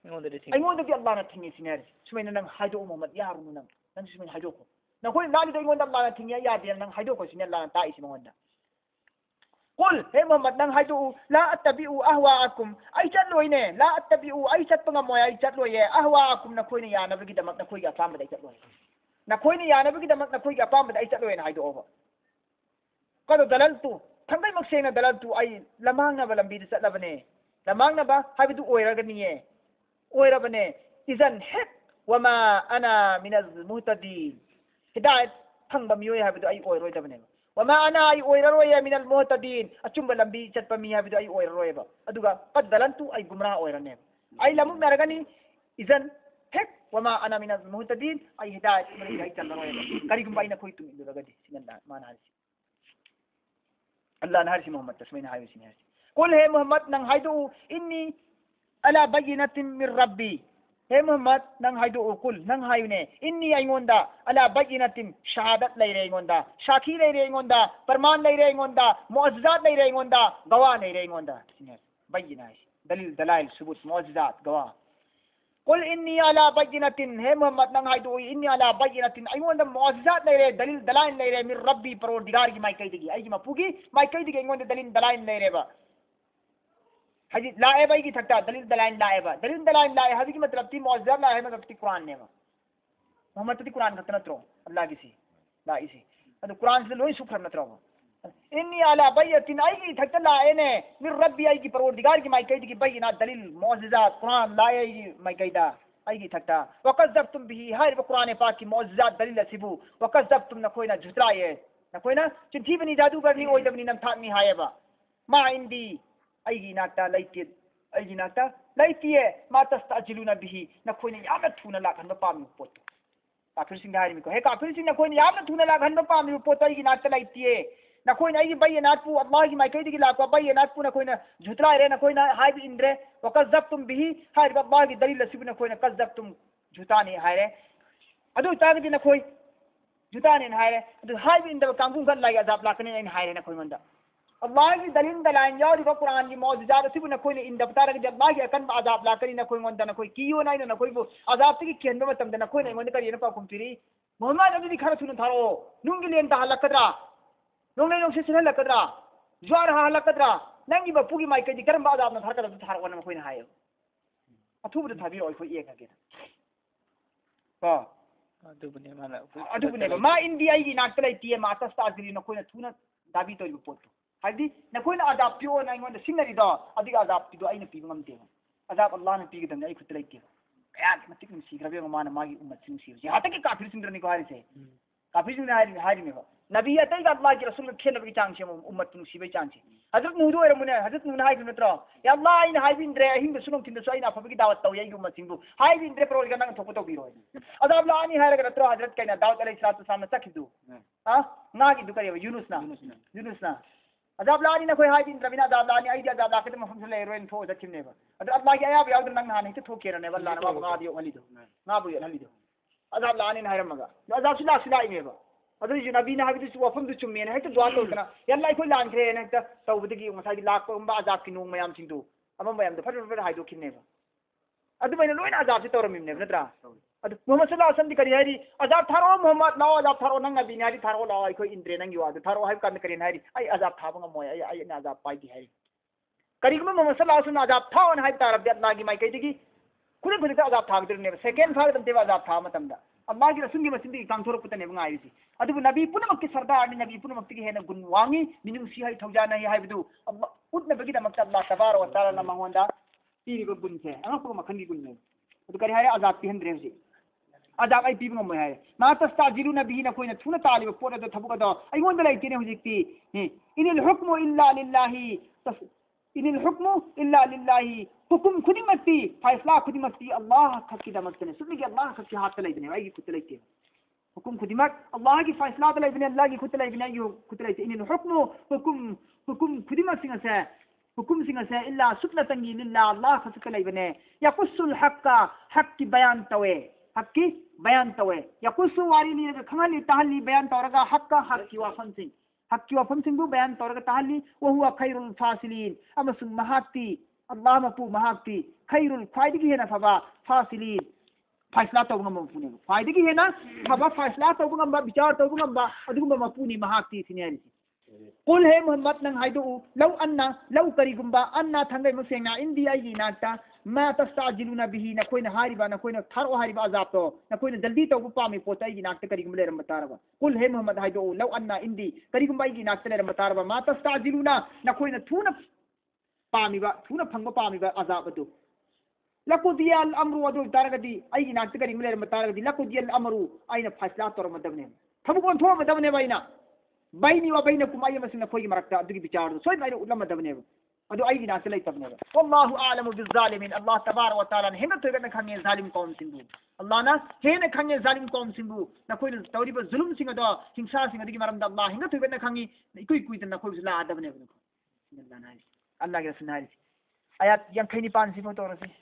अइंगोंददी अल्लाह न थिंगी सिनेर सुमैना नंग हाइदो मोहम्मद यारुनु नंग सुमैना हाइदोको नखोइ लानि अइंगोंदा अल्लाह न थिंगी यादे नंग हाइदोको सिने अल्लाह न ताइसि मंगोंदा कुल हे मोहम्मद नंग हाइदो ला अत्तबिउ अहवाअकुम आई चलोइने ला अत्तबिउ आई चतपंगा मोय आई चलोये अहवाअकुम नखोइना यानबगी दमक नखोइगा अपामबदा आई चलोय नखोइना यानबगी दमक नखोइगा अपामबदा आई चलोयना हाइदो ओबा कदो दललतु थंगै मक्सेना दललतु आई लमांगनबा लंबीद चलबने लमांगनबा हाबिदु ओइरगनिये ओइरबने इजन हेक वमा अना मिनल मुहतदीन हिदायत फंगबा मियोय हाबिदु आई ओइरोइदबने वमा अना आई ओइररोय मिनल मुहतदीन अचुंबा लंबी चतपा मी हाबिदु आई ओइररोयबा अदुगा कद दललतु आई गुमराह ओइरने आई लमुक नरगनी इजन हेक वमा अना मिनल मुहतदीन आई हिदायत मरि आई चलरोयबा करिगुंबा आइना खोइ तुमिदुरगदी सिनल्ला मान हारिसि अल्लाह न हारिसि मोहम्मद तस्मैना हारिसि हारिसि कुल हे मोहम्मद नंग हाइदु इन्नी अला बय्यिनतिन मिर रब्बी हे मोहम्मद नंग हाइदु कुल नंग हायुने इन्नी अइंगोंदा अला बय्यिनतिन शहादत लैरे अइंगोंदा साखी लैरे अइंगोंदा प्रमाण लैरे अइंगोंदा मुअज्जिजात लैरे अइंगोंदा गवाह लैरे अइंगोंदा बय्यिना दलील दलाइल सबूत मुअज्जिजात गवाह कुल इन्नी अला बय्यिनतिन हे मोहम्मद नंग हाइदु इन्नी अला बय्यिनतिन अइंगोंदा मुअज्जिजात लैरे दलील दलाइल लैरे मिर रब्बी परवरदिगार की माइकैदगी आइगी मपुगी माइकैदगी अइंगोंदा दलील दलाइल लैरेबा हजी लाएबा की थकता दलील दलाइन लाएबा दलील दलाइन लाए हजी की मतलब ती मुअज्जर लाए मतलब ती कुरान ने मोहम्मद ती कुरान खतन त्रो अल्लाह की सी ला इसी अदु कुरान से लोई सुखर नत्रो इन्नी अला बय्यतिन आई की थकता लाए ने मिर रब्बी आई की परवरदिगार की माइकैद की बैना दलील मुअज्जिजात कुरान लाए की माइकैदा आई की थकता वकज़्ज़बतुम बिही हर कुरान पाक की मुअज्जिजात दलील सिबु वकज़्ज़बतुम न कोइना झुतराए न कोइना चिंथी बनी जादूगरनी ओइदबनी नमथाकनी हायबा मा इंदी अगी नाता लैते अगी नाता लैतिए मा तस्तअजिलुना बिही नखोइना यामना थुना लाखनबा पामी पोत काफिरसिंग हारिमिको हे काफिरसिंग नखोइना यामना थुना लाखनबा पामी पोत अगी नाता लैतिए नखोइना अगी बय्यनातपु अल्लाह की माइकैदगी लाको बय्यनातपु नखोइना झुतरारे नखोइना हाइब इंद्रे वकज़्ज़बतुम बिही हाइब अल्लाह की दलील सिबु नखोइना कज़्ज़बतुम झुतानी हायरे अदु तागदी नखोइ झुतानी हायरे अदु हाइब इंद्र कांगुं गन लाई अजाब लाकने इन हायरे नखोइ मंदा अल्लाह की दलील दलाइन यारिबा कुरान की मौजूदात असिबु नखोइने इन दबतार के अल्लाह की अकन अजाब लाकरी नखोइ गोंदा नखोइ कियो नाइ नखोइ बु अजाब की केंद्र में तमदा नखोइ गोंदा करी न पाकुम पिरी मोहम्मद अभी खरा सुन थारो नुंगी लेन ता हलकदरा नोंले नोंसे सिन हलकदरा ज्वार हलकदरा नंगी बपुगी माइक दी करम अजाब न थारकदा थारो न नखोइ न हायो अथुबुद थाबी ओइ खोइ एक के को अदुबने मा इंडिया की नाक लैती मा तस्ताजरी नखोइ न थुना दाबी तो पोत हादी नखोइना अजाब पियो ना इनोंद सिंगरिदो अधिक अजाब पिदो आइना पिबो ngam अजाब अल्लाह ने पिगदम आई खुत लैके कया मतिक सिग्रबे माना मागी उम्मत सिंग सिबसे हातके काफिर सिंद्रनी को हारिसे काफिर सिंग हारि में नबी अतई का अल्लाह की रसूल के खेन बगी चांग से उम्मत सिंग सिबे चांग से हजरत नूह दो रमुने हजरत नूह हाइ नत्रो या अल्लाह इन हाइ बिंद्रे हिंद सुनो थिंद सो आइना फबगी दावत तौ यई उम्मत सिंग हाइ बिंद्रे प्रोल का नंग थोको तो बिरो अजाब लानी हाइ रग नत्रो हजरत कैना दाऊद अलैहिस्सलातु सामने तखिदु हां ना की दुकरे यूनुस ना अजाब लानी ना कोई हाइ बिंद्रे बिना अजाब लानी आई अजाब लाके तो मफम से ले रोइन थो जखिम ने अदर अल्लाह की आया याद नंग हानि तो थोके रने वल्ला ना बाबा दियो हली दो ना बुय हली दो अजाब लानी ना हाइरमगा अजाब सिला सिला इमेबा अदर जी नबी ना हाबिदु वफम दु चुम्मे ने हेत दुआ तोदना यल्ला अखोइ लानख्रे ने हेत तौबदगी मसाई लाक बा अजाब की नोंग मयाम सिंदु अमम मयाम दो फट फट हाइदो खिनेबा अदु मैंने लोइन अजाब से तौरमिने नत्रा अदु मोहम्मद सल्लल्लाहु अलैहि वसल्लम करी हारी अजाब थारो मोहम्मद लाओ अजाब थारो नंग नबी नारी थारो लाओ अखोइ इंद्रे नंग युवा थारो हाइ कान करी हारी आई अजाब थाबंग मोय आई ने अजाब पाई हारी करीगम मोहम्मद सल्लल्लाहु अलैहि वसल्लम अजाब थाओ न हाइ तारब अल्लाह की माई कइदगी खुद खुद का अजाब थागदरने सेकंड फाग दम देवा अजाब था मतमदा अल्लाह की रसूल की मसिन की कांथोर पुतने बंगाईसी अदु नबी पुनमक की सरदार नि नबी पुनमक की हेन गुन वांगी मिनु सी हाइ थौजा नहीं हाइबदु अल्लाह उतने बगी दमक अल्लाह तबारक व तआला न मंगोंदा पीरिबो गुन से अंगपो मखन की गुन ने अदु करी हाय अजाब पी हंद्रे जी अजाब आई पीबो मोय हाय मा तस्ताजिलु नबी न कोइना थुना तालिबो पोर दो थबुक दो अइगोंद लाइतिने हुजिकती इनिल हुक्मु इल्ला लिल्लाहि इनिल हुक्मु इल्ला लिल्लाहि हुकुम खुदिमती फैसला खुदिमती अल्लाह खकी दमकने सुन की अल्लाह खकी हाथ लइबने आई खुद लइते हुकुम खुदिमत अल्लाह की फैसला लइबने अल्लाह की खुद लइबने यो खुद लइते इनिल हुक्मु हुकुम खुदिमत सिंग से हुकुम सिंग से इल्ला सुतलतंगी लिल्ला अल्लाह खसक लइबने यकुसुल हक्का हक की बयान तवे हक की बयान तवे यकुसु वारी नि खंगली तहली बयान तवरगा हक की वाफन सिंग हक की वफम सिंह बयान तौरगा तहली वहुआ खैरुल फासिलीन अमसुंग महाक्ति अल्लाह मपू महाक्ति खैरुल ख्वाइदगी हेना फबा फासिलीन फैसला तौबंग मपुने ख्वाइदगी हेना फबा फैसला तौबंग विचार तौबंग अदुगुम मपुनी महाक्ति सिनेरी कुल हे मोहम्मद नंग हाइदु लौ करिगुम्बा अन्ना थंगै मसेंगा इंडिया की नाटा मा तस्ताजिलुना बिही न कोइन हारिबा न कोइन थारो हारिबा अजाब तो न कोइन जल्दी तो पामी पोताई की नाट करिगुम लेरम बतारबा कुल हे मोहम्मद हाइदु लौ अन्ना इंदी करिगुम्बा की नाट लेरम बतारबा मा तस्ताजिलुना न कोइन थुना पामीबा थुना फंगबा पामीबा अजाब अदु लकुदियल अमरु अदु तारगदी आई की नाट करिगुम लेरम बतारगदी लकुदियल अमरु आइना फैसला तोर मदबने थबुकोन थो मदबने बाइना बैनी व बैनकुम आई मसिन खोई मरक्ता अदुगी विचार सोय बाइना उलम मदबने अदु आई ना चलै तबने वल्लाहु आलमु बिज़ालिमिन अल्लाह तबारक व तआला हेन तोगन खंगे जालिम कौम सिंबु अल्लाह ना हेन खंगे जालिम कौम सिंबु नखोइ तौरिबा जुलुम सिंग दो हिंसा सिंग दिगी मरम द अल्लाह हेन तोगन खंगी इकुइ कुइ त नखोइ जुला आदबने अल्लाह ना अल्लाह के सुनाई आयत 25 सिफो तोरसे